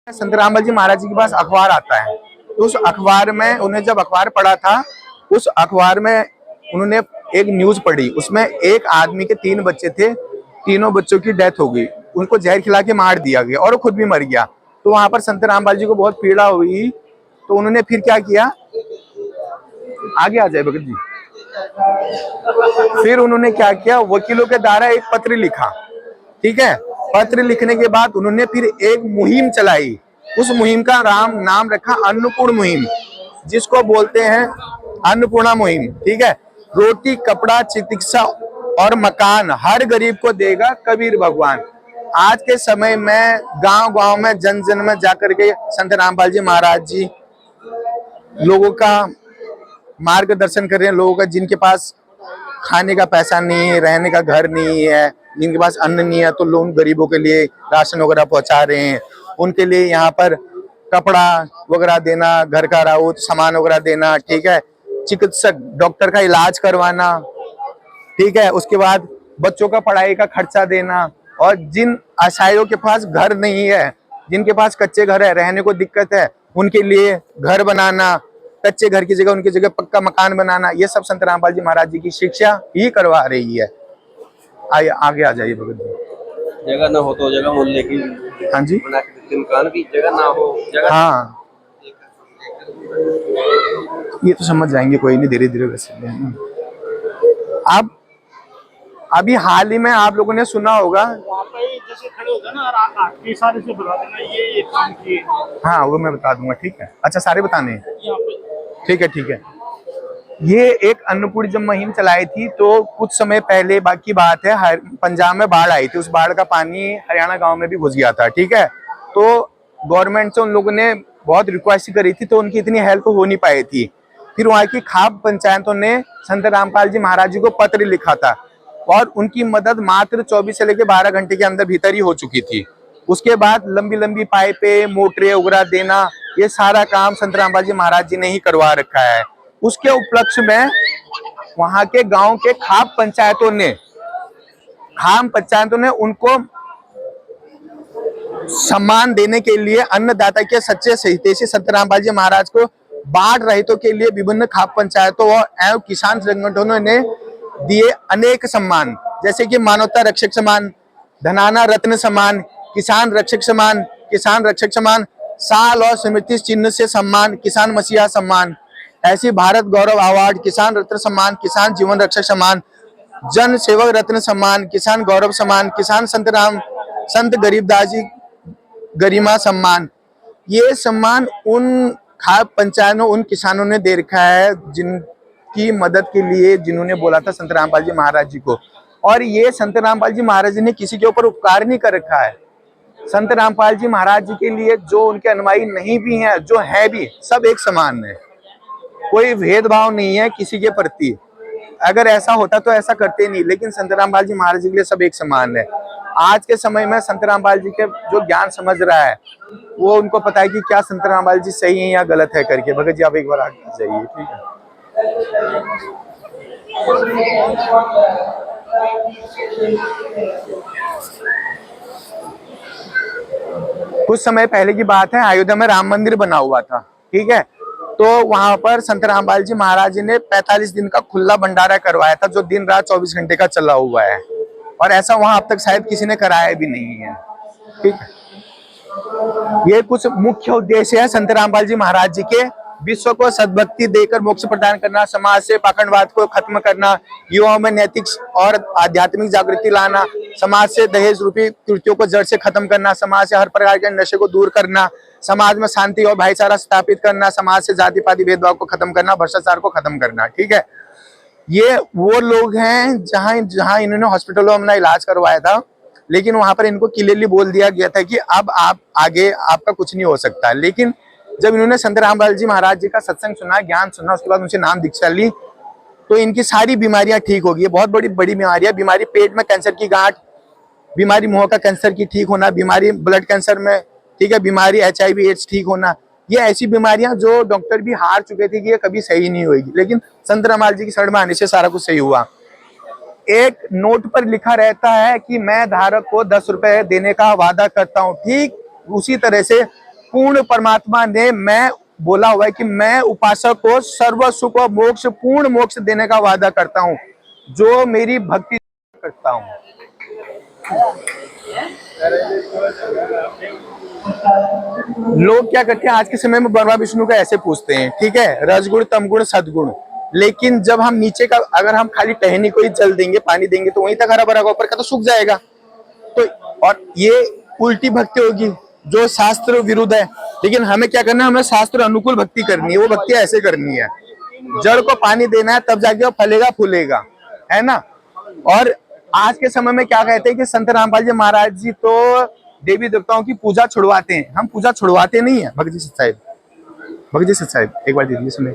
Speaker 7: संत रामपाल जी महाराज जी के पास अखबार आता है, तो उस अखबार में उन्हें जब अखबार पढ़ा था, उस अखबार में उन्होंने एक न्यूज पढ़ी। उसमें एक आदमी के 3 बच्चे थे, तीनों बच्चों की डेथ हो गई, उनको जहर खिला के मार दिया गया और वो खुद भी मर गया। तो वहां पर संत रामपाल जी को बहुत पीड़ा हुई। तो उन्होंने फिर क्या किया, आगे आ जाए भगत जी। फिर उन्होंने क्या किया, वकीलों के द्वारा एक पत्र लिखा, ठीक है। पत्र लिखने के बाद उन्होंने फिर एक मुहिम चलाई। उस मुहिम का नाम रखा अन्नपूर्ण मुहिम, जिसको बोलते हैं अन्नपूर्णा मुहिम, ठीक है। रोटी, कपड़ा, चिकित्सा और मकान हर गरीब को देगा कबीर भगवान। आज के समय में गांव-गांव में, जन जन में जाकर के संत रामपाल जी महाराज जी लोगों का मार्गदर्शन कर रहे हैं। लोगों का जिनके पास खाने का पैसा नहीं है, रहने का घर नहीं है, जिनके पास अन्न नहीं है, तो लोग गरीबों के लिए राशन वगैरह पहुंचा रहे हैं। उनके लिए यहाँ पर कपड़ा वगैरह देना, घर का राउत सामान वगैरह देना, ठीक है। चिकित्सक, डॉक्टर का इलाज करवाना, ठीक है। उसके बाद बच्चों का पढ़ाई का खर्चा देना, और जिन असहायों के पास घर नहीं है, जिनके पास कच्चे घर है, रहने को दिक्कत है, उनके लिए घर बनाना, कच्चे घर की जगह उनकी जगह पक्का मकान बनाना, ये सब संत रामपाल जी महाराज जी की शिक्षा ही करवा रही है। आइए आगे आ जाइए भगत जी।
Speaker 2: जगह ना हो तो जगह मूल्य की
Speaker 7: हाँ जी,
Speaker 2: बना के देते मकान की, जगह ना हो जगह।
Speaker 7: हाँ ये तो समझ जाएंगे, कोई नहीं, धीरे धीरे वैसे। अब अभी हाल ही में आप लोगों ने सुना होगा,
Speaker 3: वहाँ पे जैसे खड़े हो गए ना, आखिरी सारे से बता देना ये काम किए
Speaker 7: हाँ वो मैं बता दूंगा, ठीक है। अच्छा सारे बताने हैं,
Speaker 3: यहाँ पे।
Speaker 7: ठीक है ठीक है। ये एक अन्नपूर्णी जब मुहिम चलाई थी तो कुछ समय पहले बाकी बात है, पंजाब में बाढ़ आई थी, उस बाढ़ का पानी हरियाणा गांव में भी घुस गया था, ठीक है। तो गवर्नमेंट से उन लोगों ने बहुत रिक्वेस्ट करी थी, तो उनकी इतनी हेल्प हो नहीं पाई थी। फिर वहाँ की खाप पंचायतों ने संत रामपाल जी महाराज जी को पत्र लिखा था, और उनकी मदद मात्र 24 से लेकर 12 घंटे के अंदर भीतर ही हो चुकी थी। उसके बाद लंबी लंबी पाइपें, मोटरें वगैरह देना, ये सारा काम संत रामपाल जी महाराज जी ने ही करवा रखा है। उसके उपलक्ष्य में वहां के गांव के खाप पंचायतों ने उनको सम्मान देने के लिए अन्नदाता के सच्चे हितैषी संत रामपाल जी महाराज को बाढ़ रहितों के लिए विभिन्न खाप पंचायतों एवं किसान संगठनों ने दिए अनेक सम्मान, जैसे कि मानवता रक्षक सम्मान, धनाना रत्न सम्मान, किसान रक्षक सम्मान, साल और स्मृति चिन्ह से सम्मान, किसान मसीहा सम्मान, ऐसी भारत गौरव अवार्ड, किसान रत्न सम्मान, किसान जीवन रक्षक सम्मान, जन सेवक रत्न सम्मान, किसान गौरव सम्मान, किसान संत गरीबदास जी गरिमा सम्मान। ये सम्मान उन खाप पंचायतों, उन किसानों ने दे रखा है जिनकी मदद के लिए, जिन्होंने बोला था संत रामपाल जी महाराज जी को। और ये संत रामपाल जी महाराज जी ने किसी के ऊपर उपकार नहीं कर रखा है। संत रामपाल जी महाराज जी के लिए जो उनके अनुयायी नहीं भी हैं, जो है भी, सब एक समान है, कोई भेदभाव नहीं है किसी के प्रति। अगर ऐसा होता तो ऐसा करते नहीं, लेकिन संत रामपाल जी महाराज जी के लिए सब एक समान है। आज के समय में संत रामपाल जी के जो ज्ञान समझ रहा है, वो उनको पता है कि क्या संत रामपाल जी सही है या गलत है करके। भगत जी आप एक बार आगे जाइए, ठीक है। कुछ समय पहले की बात है, अयोध्या में राम मंदिर बना हुआ था, ठीक है। तो वहां पर संत रामपाल जी महाराज जी ने 45 दिन का खुला भंडारा करवाया था, जो दिन रात 24 घंटे का चला हुआ है, और ऐसा वहां अब तक शायद किसी ने कराया भी नहीं है, ठीक है। ये कुछ मुख्य उद्देश्य है संत रामपाल जी महाराज जी के। विश्व को सद्भक्ति देकर मोक्ष प्रदान करना, समाज से पाखंडवाद को खत्म करना, युवाओं में नैतिक और आध्यात्मिक जागृति लाना, समाज से दहेज रूपी कृत्यों को जड़ से खत्म करना, समाज से हर प्रकार के नशे को दूर करना, समाज में शांति और भाईचारा स्थापित करना, समाज से जाति पाति भेदभाव को खत्म करना, भ्रष्टाचार को खत्म करना, ठीक है। ये वो लोग हैं जहां इन्होंने हॉस्पिटलों में अपना इलाज करवाया था, लेकिन वहां पर इनको क्लियरली बोल दिया गया था कि अब आप आगे आपका कुछ नहीं हो सकता। लेकिन जब इन्होंने संत रामपाल जी महाराज जी का सत्संग सुना, ज्ञान सुना, उसके बाद उनसे नाम दीक्षा ली, तो इनकी सारी बीमारियां ठीक हो गई। बहुत बड़ी बड़ी बीमारी पेट में कैंसर की गांठ, बीमारी मुंह का कैंसर की ठीक होना, बीमारी ब्लड कैंसर में, ठीक है, बीमारी HIV एड्स ठीक होना, ये ऐसी बीमारियां जो डॉक्टर भी हार चुके थे कि ये कभी सही नहीं होगी, लेकिन संत रामपाल जी की शरण में आने से सारा कुछ सही हुआ। एक नोट पर लिखा रहता है कि मैं धारक को 10 रुपए देने का वादा करता हूँ, ठीक उसी तरह से पूर्ण परमात्मा ने मैं बोला हुआ है कि मैं उपासक को सर्व सुख और मोक्ष, पूर्ण मोक्ष देने का वादा करता हूँ जो मेरी भक्ति करता हूँ। लोग क्या करते हैं आज के समय में, ब्रह्मा विष्णु का ऐसे पूछते हैं, ठीक है, रजगुण तमगुण सदगुण, लेकिन जब हम नीचे का, अगर हम खाली टहनी को ही जल देंगे, पानी देंगे, तो वहीं तक हरा भरा, ऊपर का तो सूख जाएगा। तो और ये उल्टी भक्ति होगी जो शास्त्र विरुद्ध है। लेकिन हमें क्या करना है, हमें शास्त्र अनुकूल भक्ति करनी है। वो भक्ति ऐसे करनी है, जड़ को पानी देना है, तब जाके वो फलेगा फूलेगा, है ना। और आज के समय में क्या कहते हैं कि संत रामपाल जी महाराज जी तो देवी देवताओं की पूजा छुड़वाते हैं। हम पूजा छुड़वाते नहीं है। भगत जी सच्चाई एक बार दीजिए सुने।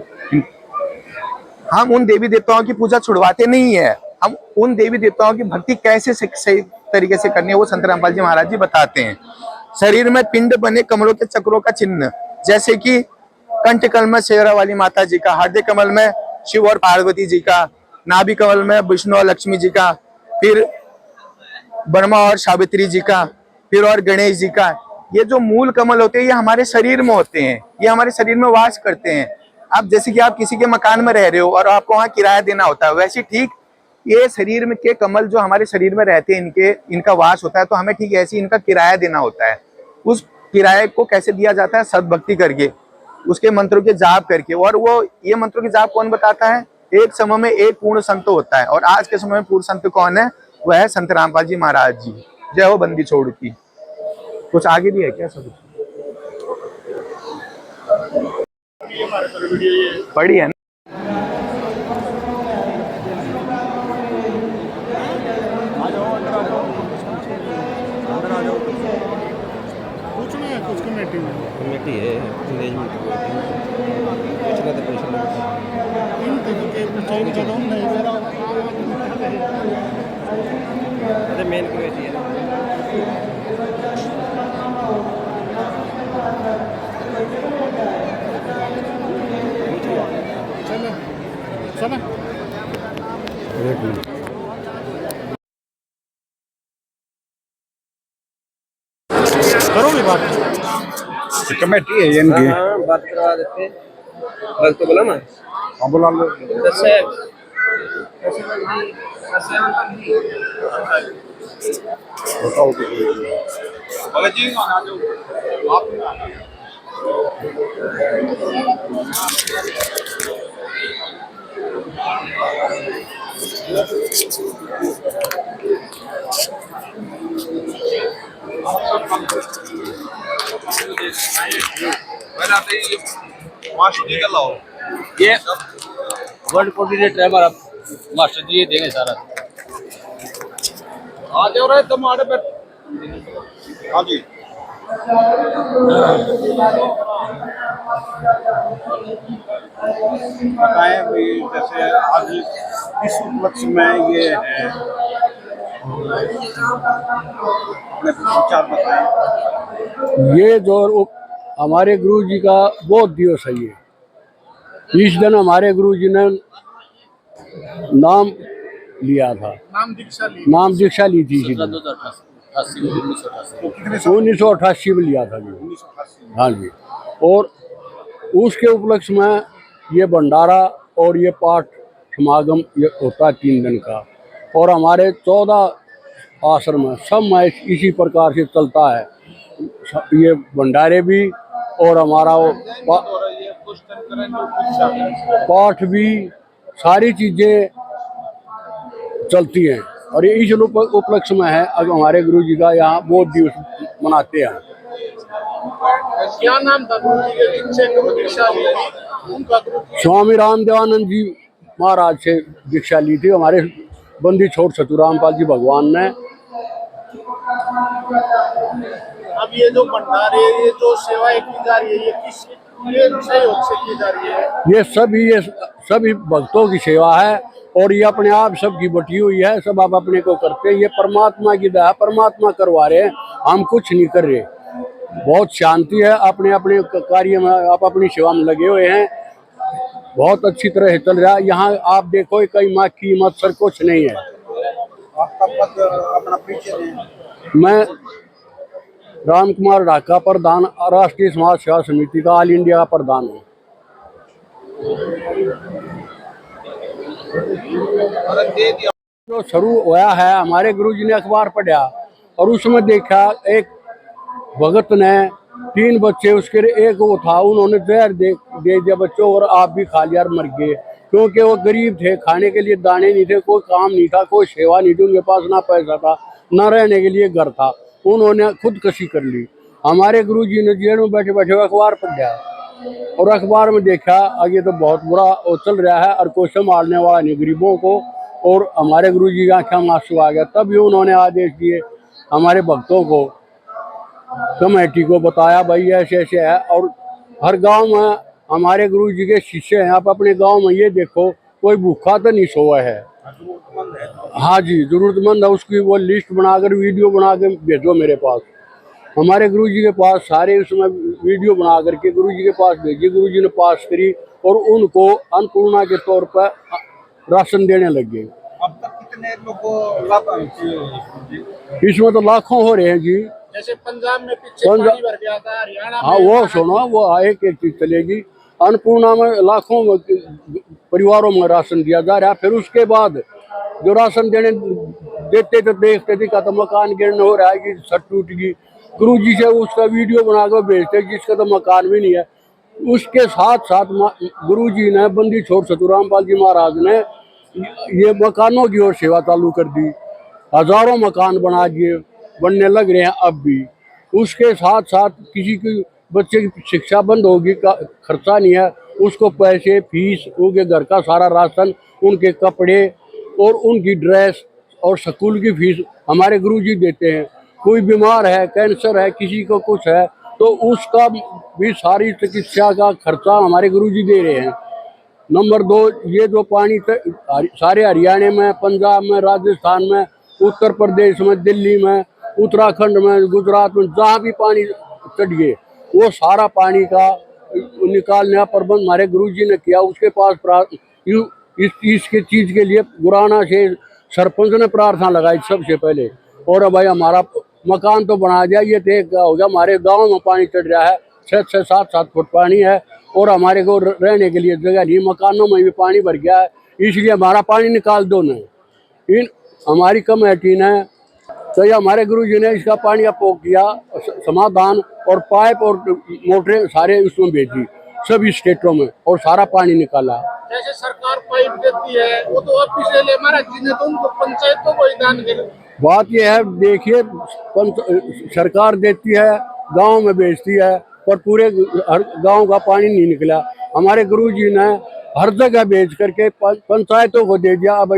Speaker 7: हम उन देवी देवताओं की पूजा छुड़वाते नहीं है। हम उन देवी देवताओं की भक्ति कैसे सही तरीके से करनी है, वो संत रामपाल जी महाराज जी बताते हैं। शरीर में पिंड बने कमलों के चक्रों का चिन्ह, जैसे कि कंठ कमल में शेरा वाली माता जी का, हृदय कमल में शिव और पार्वती जी का, नाभि कमल में विष्णु और लक्ष्मी जी का, फिर ब्रह्मा और सावित्री जी का, फिर और गणेश जी का। ये जो मूल कमल होते हैं ये हमारे शरीर में होते हैं, ये हमारे शरीर में वास करते हैं। अब जैसे कि आप किसी के मकान में रह रहे हो और आपको वहाँ किराया देना होता है, वैसे ठीक ये शरीर में के कमल जो हमारे शरीर में रहते हैं, इनका वास होता है, तो हमें ठीक ऐसे इनका किराया देना होता है। उस किराए को कैसे दिया जाता है? सद्भक्ति करके, उसके मंत्रों के जाप करके। और वो ये मंत्रों के जाप कौन बताता है? एक समय में एक पूर्ण संत होता है, और आज के समय में पूर्ण संत कौन है? वह है संत रामपाल जी महाराज जी। जय हो बंदी छोड़ की। कुछ आगे भी है क्या? सब पढ़ी है ना?
Speaker 3: पूछना है कुछ कमेटी में
Speaker 2: कमेटी है मैनेजमेंट पूछना तो पूछ लो मेन कमेटी है
Speaker 3: चलो करोगे बात?
Speaker 1: कमेटी है ये इनकी।
Speaker 2: हाँ बात करवा देते बस तो बोला ना।
Speaker 1: हाँ बुला लो। बताओ
Speaker 8: ये वर्ल्ड कोऑर्डिनेटर है हमारा मास्टर जी, ये देंगे सारा। आ जाओ रे तुम आड़े पे।
Speaker 1: हाँ जी। बताएं भाई, जैसे आज इस उपलक्ष्य में ये है, अपने विचार बताएं।
Speaker 9: ये जो हमारे गुरु जी का बहुत दिवस है ये। इस दिन हमारे गुरु जी ने नाम लिया था, नाम दीक्षा ली थी इसी दिन। 1988 में लिया था जी। हाँ जी। और उसके उपलक्ष्य में ये भंडारा और ये पाठ समागम ये होता है 3 दिन का। और हमारे 14 आश्रम में सब में इसी प्रकार से चलता है, ये भंडारे भी और हमारा पाठ भी, सारी चीजें चलती हैं। और ये इस उपलक्ष्य में है अब हमारे गुरु जी का यहाँ बहुत दिवस मनाते हैं।
Speaker 3: क्या नाम था गुरु जी के जिनसे दीक्षा ली उनका?
Speaker 9: स्वामी रामदेवानंद जी महाराज से दीक्षा ली थी हमारे बंदी छोड़ सतुरामपाल जी भगवान ने।
Speaker 3: अब ये जो भंडारे, ये जो सेवाएं की जा रही है, ये किस सहयोग से की जा रही है?
Speaker 9: ये सभी भक्तों की सेवा है, और ये अपने आप सबकी बटी हुई है, सब आप अपने को करते हैं। ये परमात्मा की दया, परमात्मा करवा रहे हैं, हम कुछ नहीं कर रहे। बहुत शांति है, अपने अपने कार्य में आप अपनी सेवा में लगे हुए हैं, बहुत अच्छी तरह से चल रहा है। यहाँ आप देखो कई माखी मच्छर कुछ नहीं है।
Speaker 1: आपका पद अपना परिचय दें।
Speaker 9: मैं राम कुमार ढाका प्रधान, राष्ट्रीय समाज सेवा समिति का ऑल इंडिया प्रधान हूँ। जो शुरू हुआ है, हमारे गुरुजी ने अखबार पढ़ा और उसमें देखा एक भगत ने 3 बच्चे, उसके एक वो था, उन्होंने जहर दे दिया बच्चों और आप भी खा लिया और मर गए, क्योंकि वो गरीब थे, खाने के लिए दाने नहीं थे, कोई काम नहीं था, कोई सेवा नहीं थी, उनके पास ना पैसा था ना रहने के लिए घर था। उन्होंने खुदकशी कर ली। हमारे गुरुजी ने जेल में बैठे बैठे अखबार पढ़ा और अखबार में देखा आगे तो बहुत बुरा वो चल रहा है और कोई संभालने वाला नहीं गरीबों को। और हमारे गुरुजी की आंखों में आंसू आ गया। तभी उन्होंने आदेश दिए हमारे भक्तों को, कमेटी को बताया भाई ऐसे ऐसे है। और हर गांव में हमारे गुरुजी के शिष्य हैं। आप अपने गांव में ये देखो कोई भूखा तो नहीं सोया है। हाँ जी, जरूरतमंद है, उसकी वो लिस्ट बनाकर वीडियो बना के भेजो मेरे पास। हमारे गुरुजी के पास सारे उसमें वीडियो बना करके गुरुजी के पास भेजी, गुरुजी ने पास करी और उनको अन्नपूर्णा के तौर पर राशन देने लग गए।
Speaker 1: अब तक
Speaker 7: कितने लोगों लाभ
Speaker 9: इसमें तो लाखों हो रहे हैं जी।
Speaker 3: जैसे पंजाब में पीछे
Speaker 9: पंजाब-
Speaker 3: पानी भर गया था, हरियाणा
Speaker 9: हाँ
Speaker 3: में
Speaker 9: वो सुनो, वो एक एक चीज चलेगी। अन्नपूर्णा में लाखों परिवारों में राशन दिया जा रहा है। फिर उसके बाद जो राशन देते तो देखते थे का तो मकान गिरने हो रहा है कि छत टूट गई, गुरुजी से उसका वीडियो बना कर भेजते जिसका तो मकान भी नहीं है। उसके साथ साथ गुरुजी ने बंदी छोड़ सतुरामपाल जी महाराज ने ये मकानों की ओर सेवा चालू कर दी। हजारों मकान बना दिए, बनने लग रहे हैं अब भी। उसके साथ साथ किसी की बच्चे की शिक्षा बंद होगी, खर्चा नहीं है, उसको पैसे फीस, उनके घर का सारा राशन, उनके कपड़े और उनकी ड्रेस और स्कूल की फीस हमारे गुरुजी देते हैं। कोई बीमार है, कैंसर है, किसी को कुछ है तो उसका भी सारी चिकित्सा का खर्चा हमारे गुरुजी दे रहे हैं। नंबर 2, ये जो पानी सारे हरियाणा में, पंजाब में, राजस्थान में, उत्तर प्रदेश में, दिल्ली में, उत्तराखंड में, गुजरात में, जहाँ भी पानी चढ़ गए वो सारा पानी का निकालने का प्रबंध हमारे गुरुजी ने किया। उसके पास इसके चीज के लिए गुराना से सरपंच ने प्रार्थना लगाई सबसे पहले। और भाई हमारा मकान तो बना दिया, ये तो हो गया हमारे गाँव में पानी चढ़ रहा है, 6 से 7 फुट पानी है और हमारे को रहने के लिए जगह नहीं, मकानों में भी पानी भर गया है, इसलिए हमारा पानी निकाल दो ना। इन हमारी कमेटी ने तो ये हमारे गुरुजी ने इसका पानी अपोग किया समाधान, और पाइप और मोटरें सारे उसमें भेजी सभी स्टेटों में और सारा पानी निकाला।
Speaker 3: जैसे सरकार पाइप देती है वो तो ऑफिशियल है, हमारा जिन्हें तो उनको पंचायतों को ही दान करे।
Speaker 9: बात यह है, देखिए सरकार देती है, गांव में बेचती है, पर पूरे हर गांव का पानी नहीं निकला। हमारे गुरुजी ने हर जगह बेच करके पंचायतों को दे दिया, अब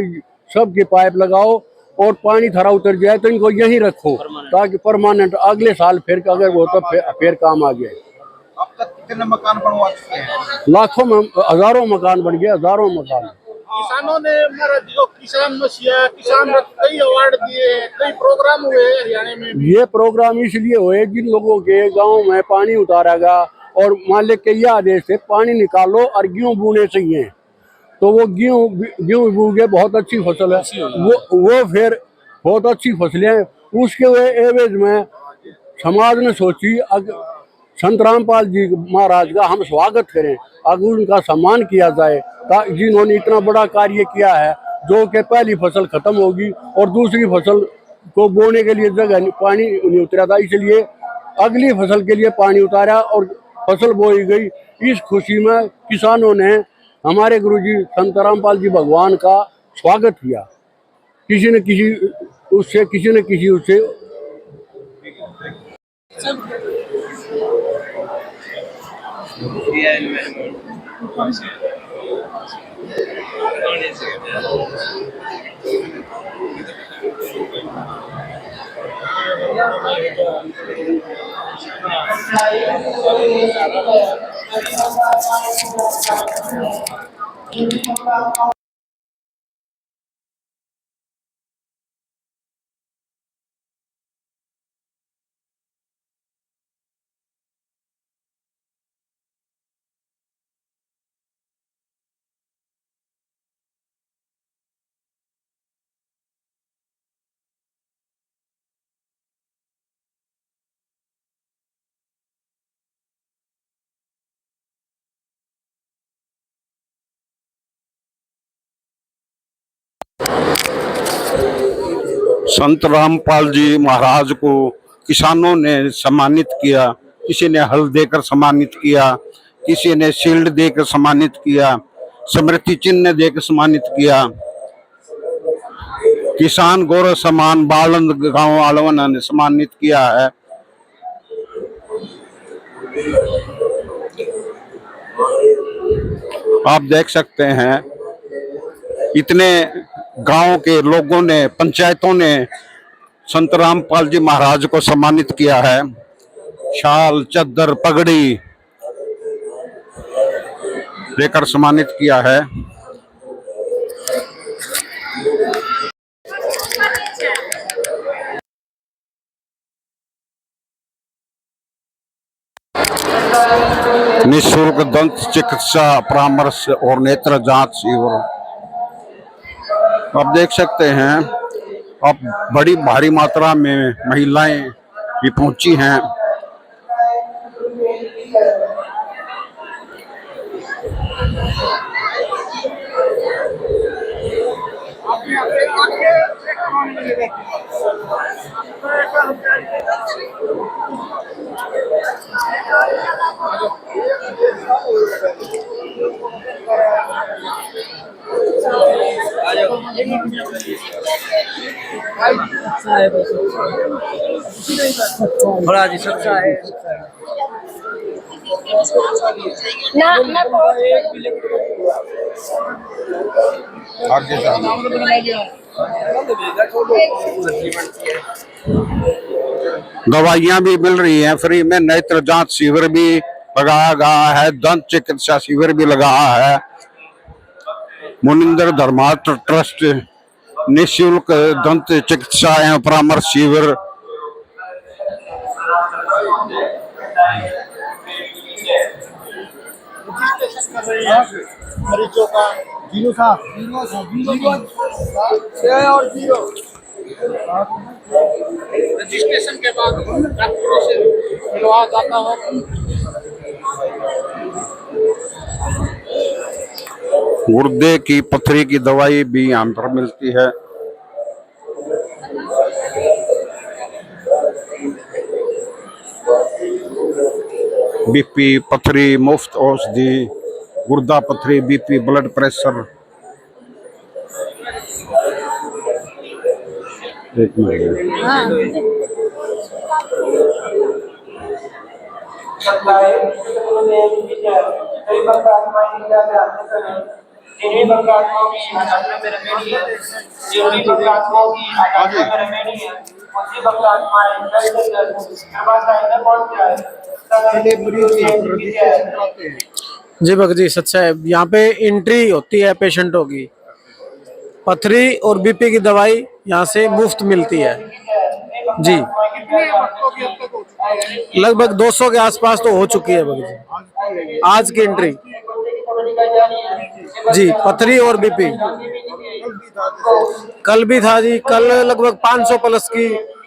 Speaker 9: सबकी पाइप लगाओ और पानी थरा उतर जाए तो इनको यहीं रखो ताकि परमानेंट अगले साल फिर अगर वो तो फिर काम आ जाए।
Speaker 7: अब तक कितने मकान बनवा चुके हैं?
Speaker 9: लाखों में, हजारों मकान बन गए, हजारों मकान।
Speaker 3: किसानों ने हमारा जो किसान मसीहा, किसान रथ कई अवार्ड दिए, कई प्रोग्राम हुए हरियाणा में भी।
Speaker 9: ये प्रोग्राम इसलिए हुए जिन लोगों के गांव में पानी उतारेगा और मालिक के ये आदेश से पानी निकालो और गेहूं बोने चाहिए, तो वो गेहूं बूगे बहुत अच्छी फसल है, वो फिर बहुत अच्छी फसलें। उसके एवज में समाज ने सोची संत रामपाल जी महाराज का हम स्वागत करें, अगर उनका सम्मान किया जाए, जिन्होंने इतना बड़ा कार्य किया है, जो कि पहली फसल खत्म होगी और दूसरी फसल को बोने के लिए जगह पानी नहीं उतरा था, इसलिए अगली फसल के लिए पानी उतारा और फसल बोई गई। इस खुशी में किसानों ने हमारे गुरुजी संत रामपाल जी भगवान का स्वागत किया, किसी न किसी उससे
Speaker 1: संत रामपाल जी महाराज को किसानों ने सम्मानित किया। किसी ने हल देकर सम्मानित किया, किसी ने शील्ड देकर सम्मानित किया, स्मृति चिन्ह देकर सम्मानित किया। किसान गौरव सम्मान बालंद गांव आलवना ने सम्मानित किया है। आप देख सकते हैं इतने गांव के लोगों ने, पंचायतों ने संत रामपाल जी महाराज को सम्मानित किया है। शाल, चद्दर, पगड़ी देकर सम्मानित किया है। निःशुल्क दंत चिकित्सा परामर्श और नेत्र जांच शिविर आप देख सकते हैं, अब बड़ी भारी मात्रा में महिलाएं भी पहुंची हैं।
Speaker 4: बड़ा जी सच्चा है।
Speaker 1: आगे दवाइयाँ भी मिल रही हैं फ्री में, नेत्र जांच शिविर भी लगाया गया है, दंत चिकित्सा शिविर भी लगाया है। मुनिंदर धर्मार्थ ट्रस्ट निःशुल्क दंत चिकित्सा एवं परामर्श शिविर
Speaker 3: मरीजों का जीरो था, और जीरो रजिस्ट्रेशन के बाद डॉक्टरों से मिलवाया जाता है।
Speaker 1: गुर्दे की पथरी की दवाई भी यहाँ पर मिलती है। बीपी, पथरी, मुफ्त औषधि, गुर्दा पथरी, बीपी, ब्लड प्रेशर। एक मिनट,
Speaker 4: जी भगत जी सच्चा है। यहाँ पे एंट्री होती है पेशेंटों की, पथरी और बीपी की दवाई यहाँ से मुफ्त मिलती है जी। लगभग 200 के आसपास तो हो चुकी है भगत जी आज की एंट्री जी। पथरी और बीपी कल भी था जी, कल लगभग 500 प्लस की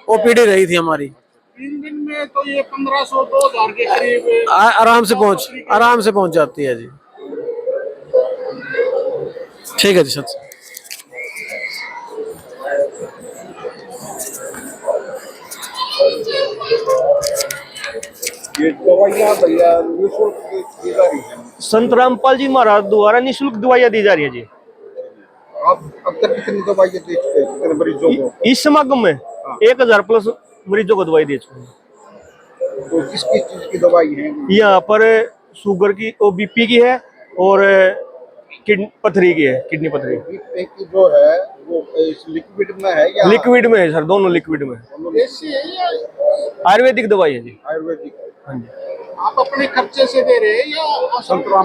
Speaker 4: ओपीडी रही थी हमारी।
Speaker 3: 3 दिन में तो ये 1500-2000 के करीब
Speaker 4: आराम से पहुंच जाती है जी। ठीक है जी सच।
Speaker 1: ये दवाइयाँ भैया निःशुल्क दी जा रही हैं।
Speaker 8: संत रामपाल जी महाराज द्वारा निःशुल्क दवाइयाँ दी जा रही है जी।
Speaker 1: आप अब तक कितनी दवाइयाँ दे चुके हैं कितने मरीजों को?
Speaker 8: इस समागम में 1000 प्लस मरीजों को दवाई दे चुके हैं।
Speaker 1: तो किस किस चीज की दवाई है?
Speaker 8: यहाँ पर शुगर की और बीपी की है और पथरी की है, किडनी पथरी।
Speaker 1: एक की जो है वो इस लिक्विड में है या
Speaker 8: लिक्विड में है सर, दोनों लिक्विड में।
Speaker 3: देसी है या
Speaker 8: आयुर्वेदिक दवाई है जी।
Speaker 1: आयुर्वेदिक?
Speaker 8: हाँ जी।
Speaker 3: आप अपने खर्चे से दे रहे हैं या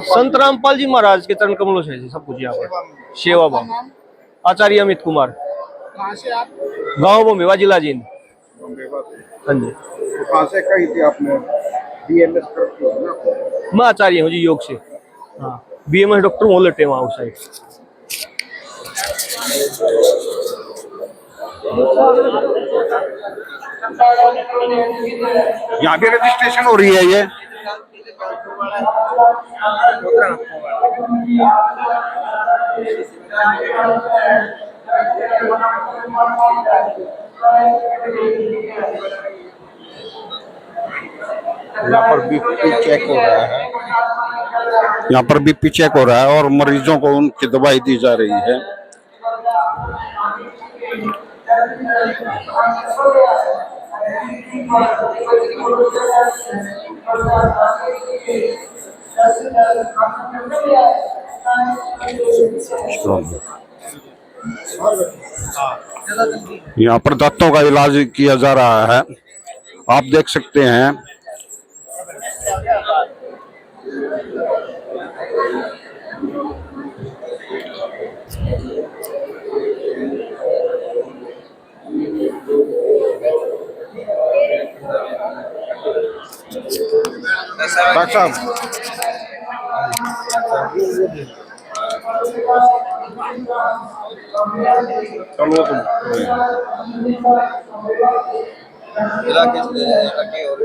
Speaker 8: संत रामपाल जी महाराज के चरण कमलों से है जी सब कुछ यहाँ पर। सेवा भाव। आचार्य अमित कुमार।
Speaker 3: कहाँ से आप?
Speaker 8: गाँव बम्बेवा, जिला जींद। हाँ जी।
Speaker 1: तो कहाँ से कही थी आपने? बीएमएस करते हो ना?
Speaker 8: मैं आचार्य हूँ जी योग से। हाँ, बीएमएस डॉक्टर मोहन लट्टे वहाँ उस साइड।
Speaker 1: यहाँ भी रजिस्ट्रेशन हो रही है ये? यहाँ पर बीपी चेक हो रहा है, यहाँ पर बीपी चेक हो रहा है और मरीजों को उनकी दवाई दी जा रही है। यहाँ पर दांतों का इलाज किया जा रहा है, आप देख सकते हैं। डॉक्टर साहब चलो तुम
Speaker 2: इलाके चले जाए, इलाके और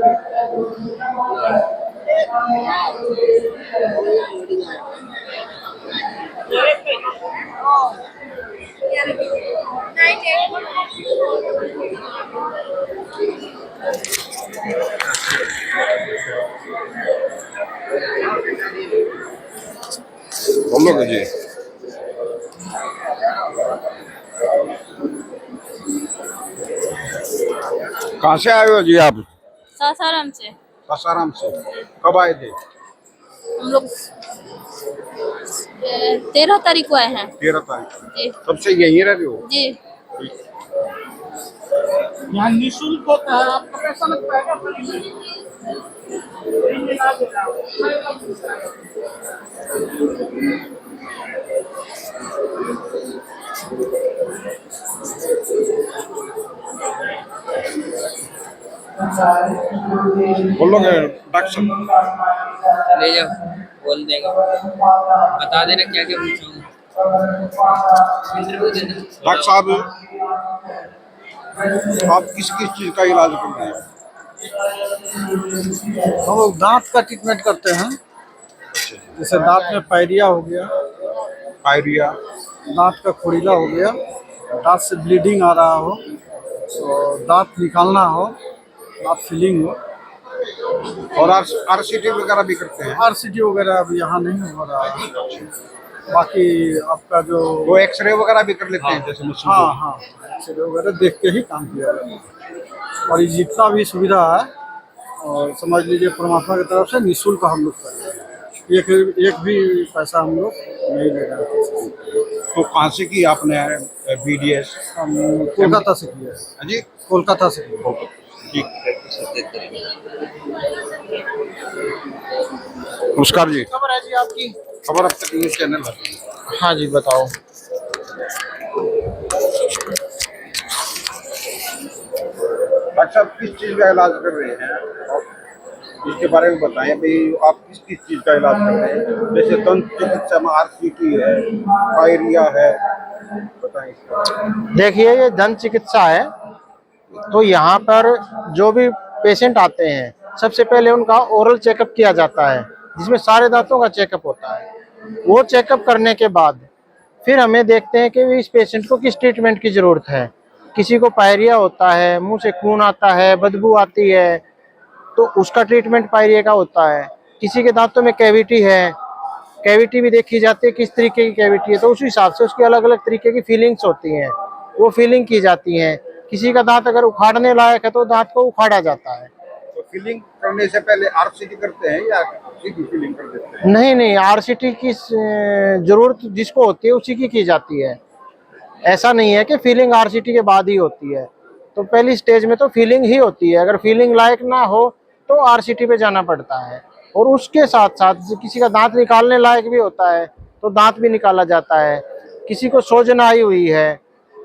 Speaker 1: बोलोगे जी। कहाँ से आए हो जी आप?
Speaker 6: सासाराम से
Speaker 1: सासाराम से। कब आए थे?
Speaker 6: हम लोग 13 तारीख को आए हैं
Speaker 1: 13 तारीख।
Speaker 6: जी
Speaker 1: सबसे यहीं रह रहे हो?
Speaker 6: जी।
Speaker 3: यहाँ निःशुल्क होता है, आपको पैसा लगता है क्या?
Speaker 1: बोलोगे डॉक्टर साहब?
Speaker 2: ले जाओ, बोल देगा, बता देना क्या क्या पूछोगे। इंटरव्यू देना।
Speaker 1: डॉक्टर साहब आप किस किस चीज का इलाज कर रहे हैं?
Speaker 4: हम लोग दांत का ट्रीटमेंट करते हैं। जैसे दांत में पायरिया हो गया,
Speaker 1: डायरिया,
Speaker 4: दांत का खोड़ीला हो गया, दांत से ब्लीडिंग आ रहा हो, और दांत निकालना हो, दांत फिलिंग हो।
Speaker 1: और आरसीटी वगैरह भी करते हैं?
Speaker 4: आरसीटी वगैरह अभी यहाँ नहीं हो रहा है। बाकी आपका जो
Speaker 1: वो एक्सरे वगैरह भी कर लेते हैं जैसे मशीन?
Speaker 4: हाँ हाँ, एक्सरे वगैरह देख के ही काम किया जाता है। और ये जितना भी सुविधा है, और समझ लीजिए परमात्मा की तरफ से निःशुल्क हम लोग कर रहे हैं। एक भी पैसा हम लोग नहीं ले रहे हैं।
Speaker 1: तो कहाँ से की आपने BDS?
Speaker 4: हम कोलकाता से किया है।
Speaker 1: हाँ जी,
Speaker 4: कोलकाता से किया।
Speaker 1: ठीक। नमस्कार जी।
Speaker 3: खबर है जी आपकी?
Speaker 1: खबर अब तक न्यूज चैनल है।
Speaker 3: हाँ जी बताओ।
Speaker 1: डॉक्टर साहब किस चीज का इलाज कर रहे हैं? इसके बारे में बताएं भाई, आप किस किस चीज का इलाज कर रहे हैं? जैसे दंत चिकित्सा में आरसीटी है, पायरिया है, बताएं इसका।
Speaker 3: देखिए ये दंत चिकित्सा है, तो यहाँ पर जो भी पेशेंट आते हैं सबसे पहले उनका ओरल चेकअप किया जाता है, जिसमें सारे दांतों का चेकअप होता है। वो चेकअप करने के बाद फिर हमें देखते हैं कि इस पेशेंट को किस ट्रीटमेंट की ज़रूरत है। किसी को पायरिया होता है, मुंह से खून आता है, बदबू आती है, तो उसका ट्रीटमेंट पायरिया का होता है। किसी के दांतों में कैविटी है, कैविटी भी देखी जाती है किस तरीके की कैविटी है, तो उस हिसाब से उसकी अलग अलग तरीके की फीलिंग्स होती हैं, वो फीलिंग की जाती हैं। किसी का दांत अगर उखाड़ने लायक है तो दांत को उखाड़ा जाता है।
Speaker 1: तो फिलिंग करने से पहले आरसीटी करते हैं या सीधी फिलिंग कर देते हैं?
Speaker 3: नहीं, आरसीटी की जरूरत जिसको होती है उसी की जाती है। ऐसा नहीं है कि फीलिंग आरसीटी के बाद ही होती है। तो पहली स्टेज में तो फीलिंग ही होती है। अगर फीलिंग लायक ना हो तो आरसीटी पे जाना पड़ता है। और उसके साथ साथ किसी का दांत निकालने लायक भी होता है तो दांत भी निकाला जाता है। किसी को सोजन आई हुई है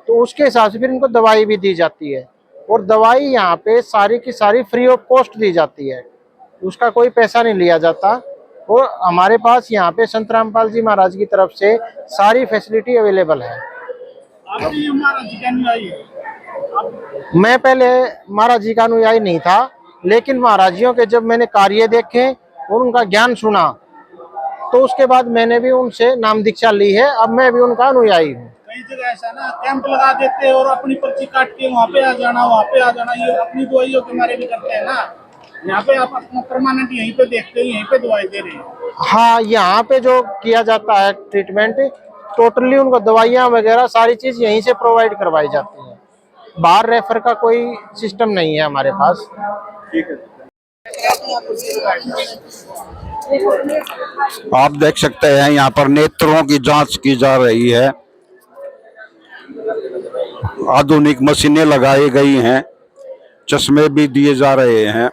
Speaker 3: तो उसके हिसाब से फिर इनको दवाई भी दी जाती है। और दवाई यहाँ पे सारी की सारी फ्री ऑफ कॉस्ट दी जाती है, उसका कोई पैसा नहीं लिया जाता। और हमारे पास यहाँ पे संत रामपाल जी महाराज की तरफ से सारी फैसिलिटी अवेलेबल है। आपकी महाराज जी का अनुयायी है? मैं पहले महाराज जी का अनुयायी नहीं था, लेकिन महाराजियों के जब मैंने कार्य देखे और उनका ज्ञान सुना तो उसके बाद मैंने भी उनसे नाम दीक्षा ली है। अब मैं भी उनका अनुयायी हूँ। कई जगह ऐसा ना कैंप लगा देते हैं और अपनी पर्ची काट के वहाँ पे आ जाना, वहाँ पे आ जाना, ये अपनी दवाइयों के मारे भी करते हैं ना। यहाँ पे आप अपना परमानेंट यहीं पे देखते हैं, यहीं पे दवाई दे रहे हैं।
Speaker 7: हाँ, यहाँ पे जो किया जाता है ट्रीटमेंट, टोटली उनको दवाइयाँ वगैरह सारी चीज यहीं से प्रोवाइड करवाई जाती है। बाहर रेफर का कोई सिस्टम नहीं है हमारे पास।
Speaker 1: ठीक है। आप देख सकते हैं यहाँ पर नेत्रों की जांच की जा रही है। आधुनिक मशीनें लगाई गई हैं, चश्मे भी दिए जा रहे हैं।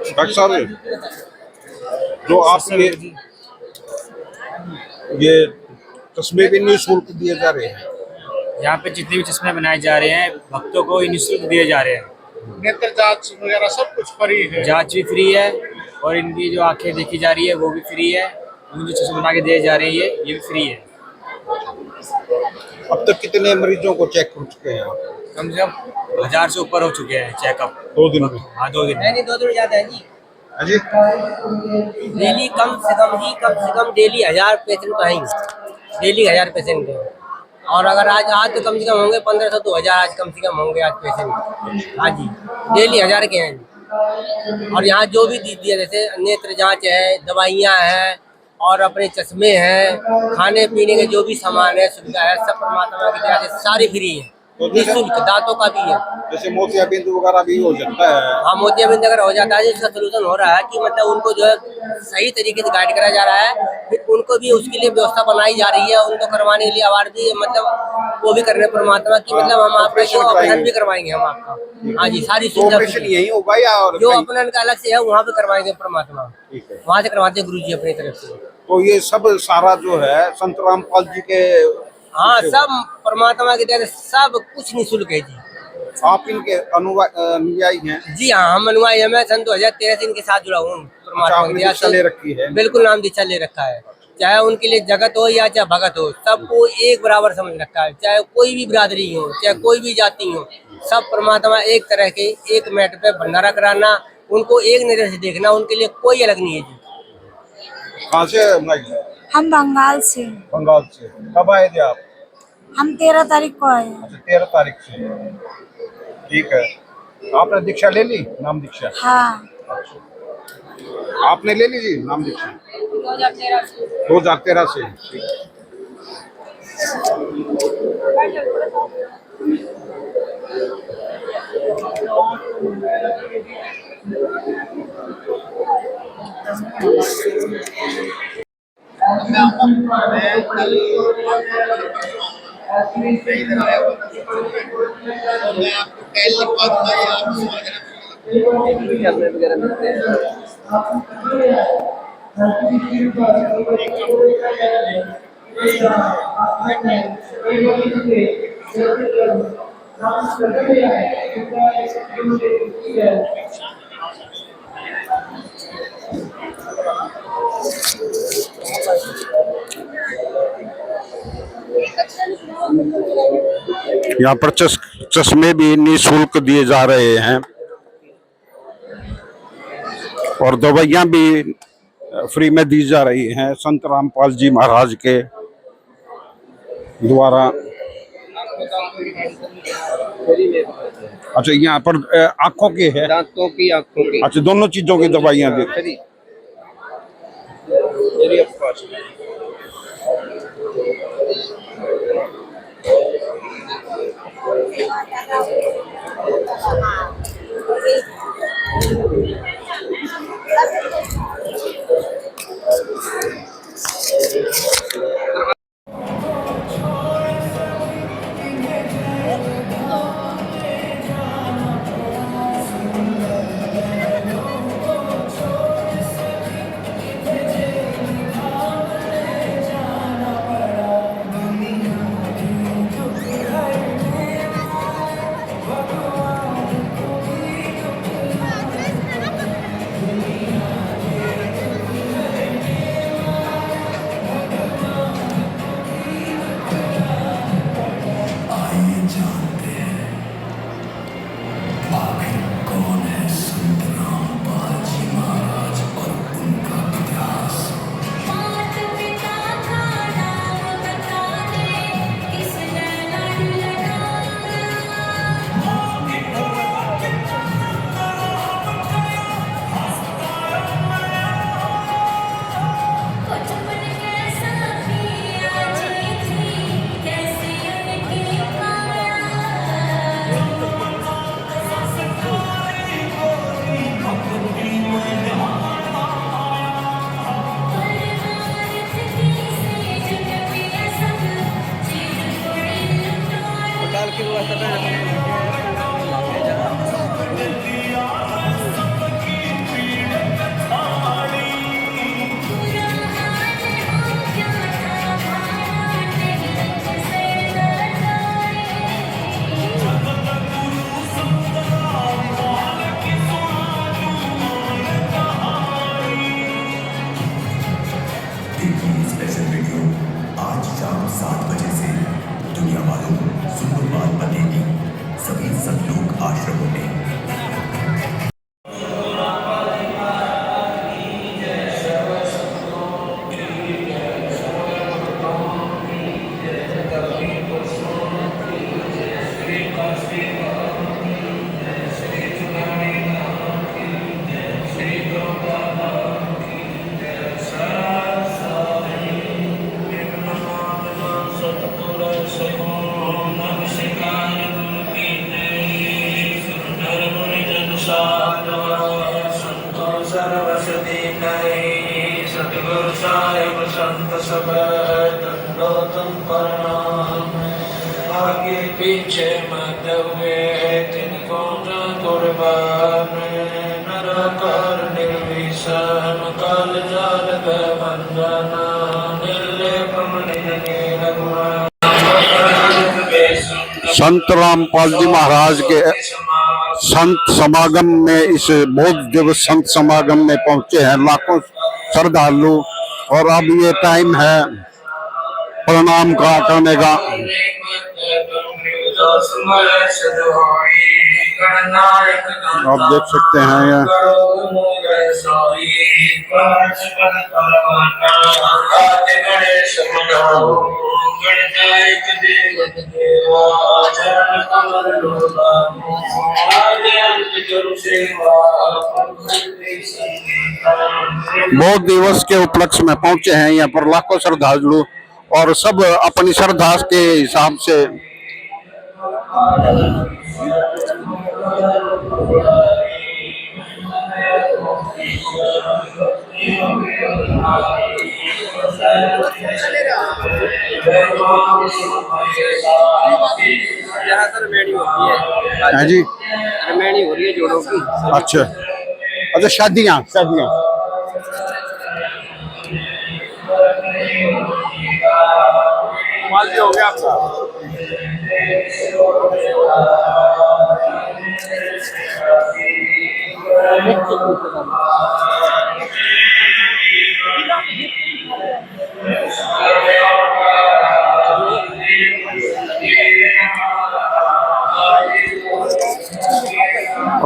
Speaker 1: डॉक्टर साहब, जो आप ये चश्मे भी निःशुल्क दिए जा रहे हैं?
Speaker 10: यहाँ पे जितने भी चश्मे बनाए जा रहे हैं भक्तों को निःशुल्क दिए जा रहे हैं। नेत्र जांच वगैरह सब कुछ फ्री है। जांच भी फ्री है और इनकी जो आंखें देखी जा रही है वो भी फ्री है। उनको जो चश्मा बना के दी जा रही है ये भी फ्री है।
Speaker 1: अब तक कितने मरीजों को चेक कर चुके हैं आप?
Speaker 10: कम से कम 1000 से ऊपर हो चुके हैं चेकअप
Speaker 1: 2 दिन में।
Speaker 10: हाँ 2 दिन नहीं 2 दिन ज्यादा है जी।
Speaker 1: हाँ जी,
Speaker 10: डेली कम से कम डेली 1000 पेशेंट तो हैं। डेली 1000 पेशेंट है और अगर आज तो कम से कम होंगे 1500 तो 1000 आज कम से कम होंगे आज पेशेंट। हाँ जी डेली 1000 के हैं। और यहाँ जो भी दी है जैसे नेत्र जांच है, दवाइयाँ हैं और अपने चश्मे हैं, खाने पीने के जो भी सामान है सुविधा है सब परमात्मा की दया से सारी फ्री है। निःशुल्क दांतों का भी है।
Speaker 1: जैसे मोतियाबिंद वगैरह भी हो जाता है।
Speaker 10: हाँ मोतियाबिंद अगर हो जाता है इसका सोल्यूशन हो रहा है कि मतलब उनको जो है सही तरीके से गाइड करा जा रहा है। फिर उनको भी उसके लिए व्यवस्था बनाई जा रही है। उनको करवाने के लिए अवार्ड भी मतलब वो भी कर रहे हैं परमात्मा की मतलब हम आपका जो ऑपरेशन भी करवाएंगे हम आपका। हाँ जी सारी सुविधा
Speaker 1: ऑपरेशन यही होगा या और
Speaker 10: जो अपना का अलग से है वहाँ पे करवाएंगे परमात्मा। वहाँ से करवाते हैं गुरु जी अपनी तरफ से।
Speaker 1: तो ये सब सारा जो है संत रामपाल जी के।
Speaker 10: हाँ सब परमात्मा की दया से सब कुछ निःशुल्क है जी।
Speaker 1: आप इनके अनुयायी हैं?
Speaker 10: जी हाँ हम अनुयायी हैं। मैं सन 2013 से इनके साथ जुड़ा हूँ। परमात्मा की दया से
Speaker 1: ले रखी है।
Speaker 10: बिल्कुल नाम दीक्षा ले रखा है। चाहे उनके लिए जगत हो या चाहे भगत हो सबको एक बराबर समझ रखा है। चाहे कोई भी बिरादरी हो चाहे कोई भी जाति हो सब परमात्मा एक तरह के एक मैट पे भंडारा कराना उनको एक नजर से देखना उनके लिए कोई अलग नहीं है जी।
Speaker 1: कहाँ से भाई?
Speaker 5: हम बंगाल से।
Speaker 1: बंगाल से। कब आए थे आप?
Speaker 5: हम 13 तारीख को आए।
Speaker 1: अच्छा 13 तारीख से। ठीक है। आपने दीक्षा ले ली? नाम दीक्षा?
Speaker 5: हाँ
Speaker 1: आपने ले ली जी नाम दीक्षा? 2013 से। ठीक है। यहाँ पर चश्मे भी निःशुल्क दिए जा रहे हैं और दवाइयाँ भी फ्री में दी जा रही हैं संत रामपाल जी महाराज के द्वारा। अच्छा यहाँ पर आँखों की है?
Speaker 2: दांतों की आँखों की।
Speaker 1: अच्छा दोनों चीजों की दवाइयाँ दी।
Speaker 11: सतगुरु साहिब संत सब दंडो तुम प्रणाम। आगे पीछे मत हुए तिनको न कुर्बान। नरकार निर्विषम काल जाल बंधना। निर्लेपम निरगुण
Speaker 1: संत रामपाल जी महाराज के संत समागम में, इस बौद्ध दिवस संत समागम में पहुंचे हैं लाखों श्रद्धालु। और अब ये टाइम है प्रणाम करने का। आप देख सकते हैं ये बौद्ध दिवस के उपलक्ष्य में पहुंचे हैं यहाँ पर लाखों श्रद्धालु, और सब अपनी श्रद्धा के हिसाब से
Speaker 2: यहाँ सर रेमेडी होती है।
Speaker 1: हाँ जी,
Speaker 2: रेमेडी हो रही है जोड़ों की।
Speaker 1: अच्छा अच्छा, शादियाँ शादियाँ
Speaker 8: हो गया आपका।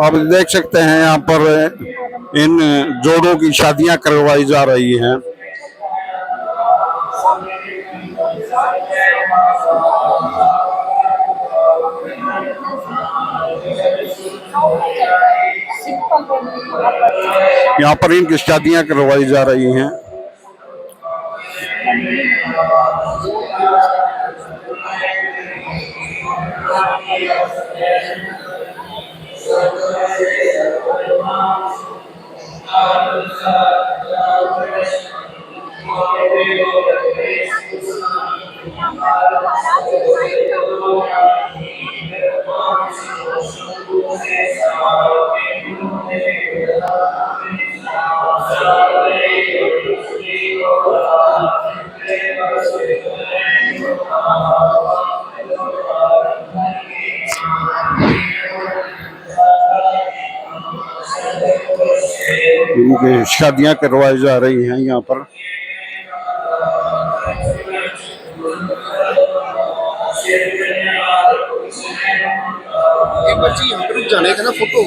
Speaker 1: आप देख सकते हैं यहाँ पर इन जोड़ों की शादियां करवाई जा रही हैं। यहाँ पर इनकी शादियां करवाई जा रही हैं। इनकी शादियां करवाई जा रही हैं यहाँ पर।
Speaker 7: एक बच्ची यहाँ पर जाने का ना फोटो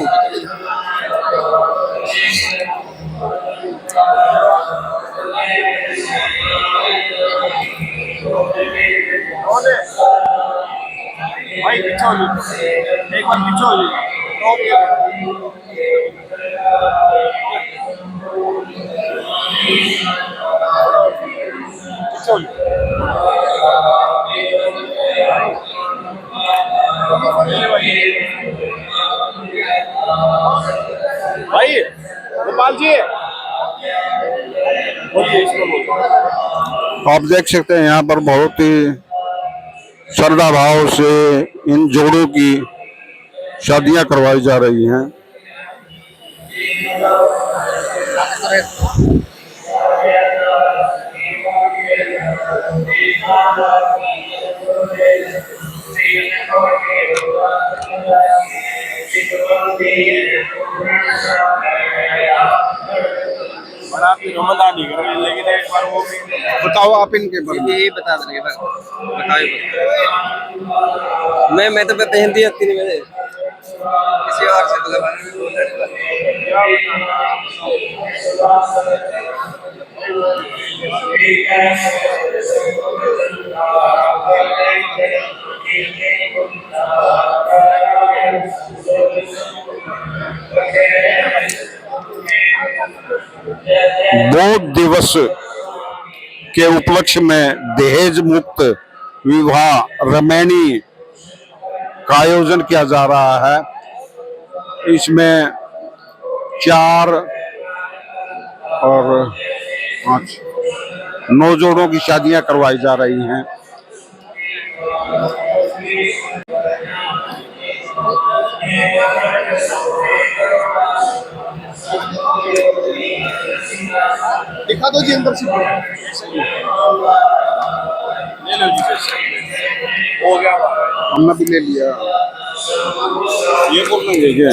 Speaker 8: भाई पीछे हो जाओ, एक बार पीछे हो जाओ। भाई गोपाल जी
Speaker 1: आप देख सकते हैं यहाँ पर बहुत ही श्रद्धा भाव से इन जोड़ों की शादियां करवाई जा रही हैं।
Speaker 8: रमदान नहीं कर रहे, लेकिन एक बार वो
Speaker 1: बताओ आप इनके बारे में।
Speaker 2: ये बता देंगे बस, बताइए। मैं तो पता हिंदी आती नहीं मुझे, किसी और से
Speaker 1: बौद्ध दिवस के उपलक्ष्य में दहेज मुक्त विवाह रमैनी का आयोजन किया जा रहा है। इसमें 4 और 5 9 जोड़ों की शादियां करवाई जा रही हैं।
Speaker 7: दिखा दो जी अंदर से। ले लो जी, हो गया,
Speaker 1: हमने भी ले लिया।
Speaker 7: ये बोल रहे हैं।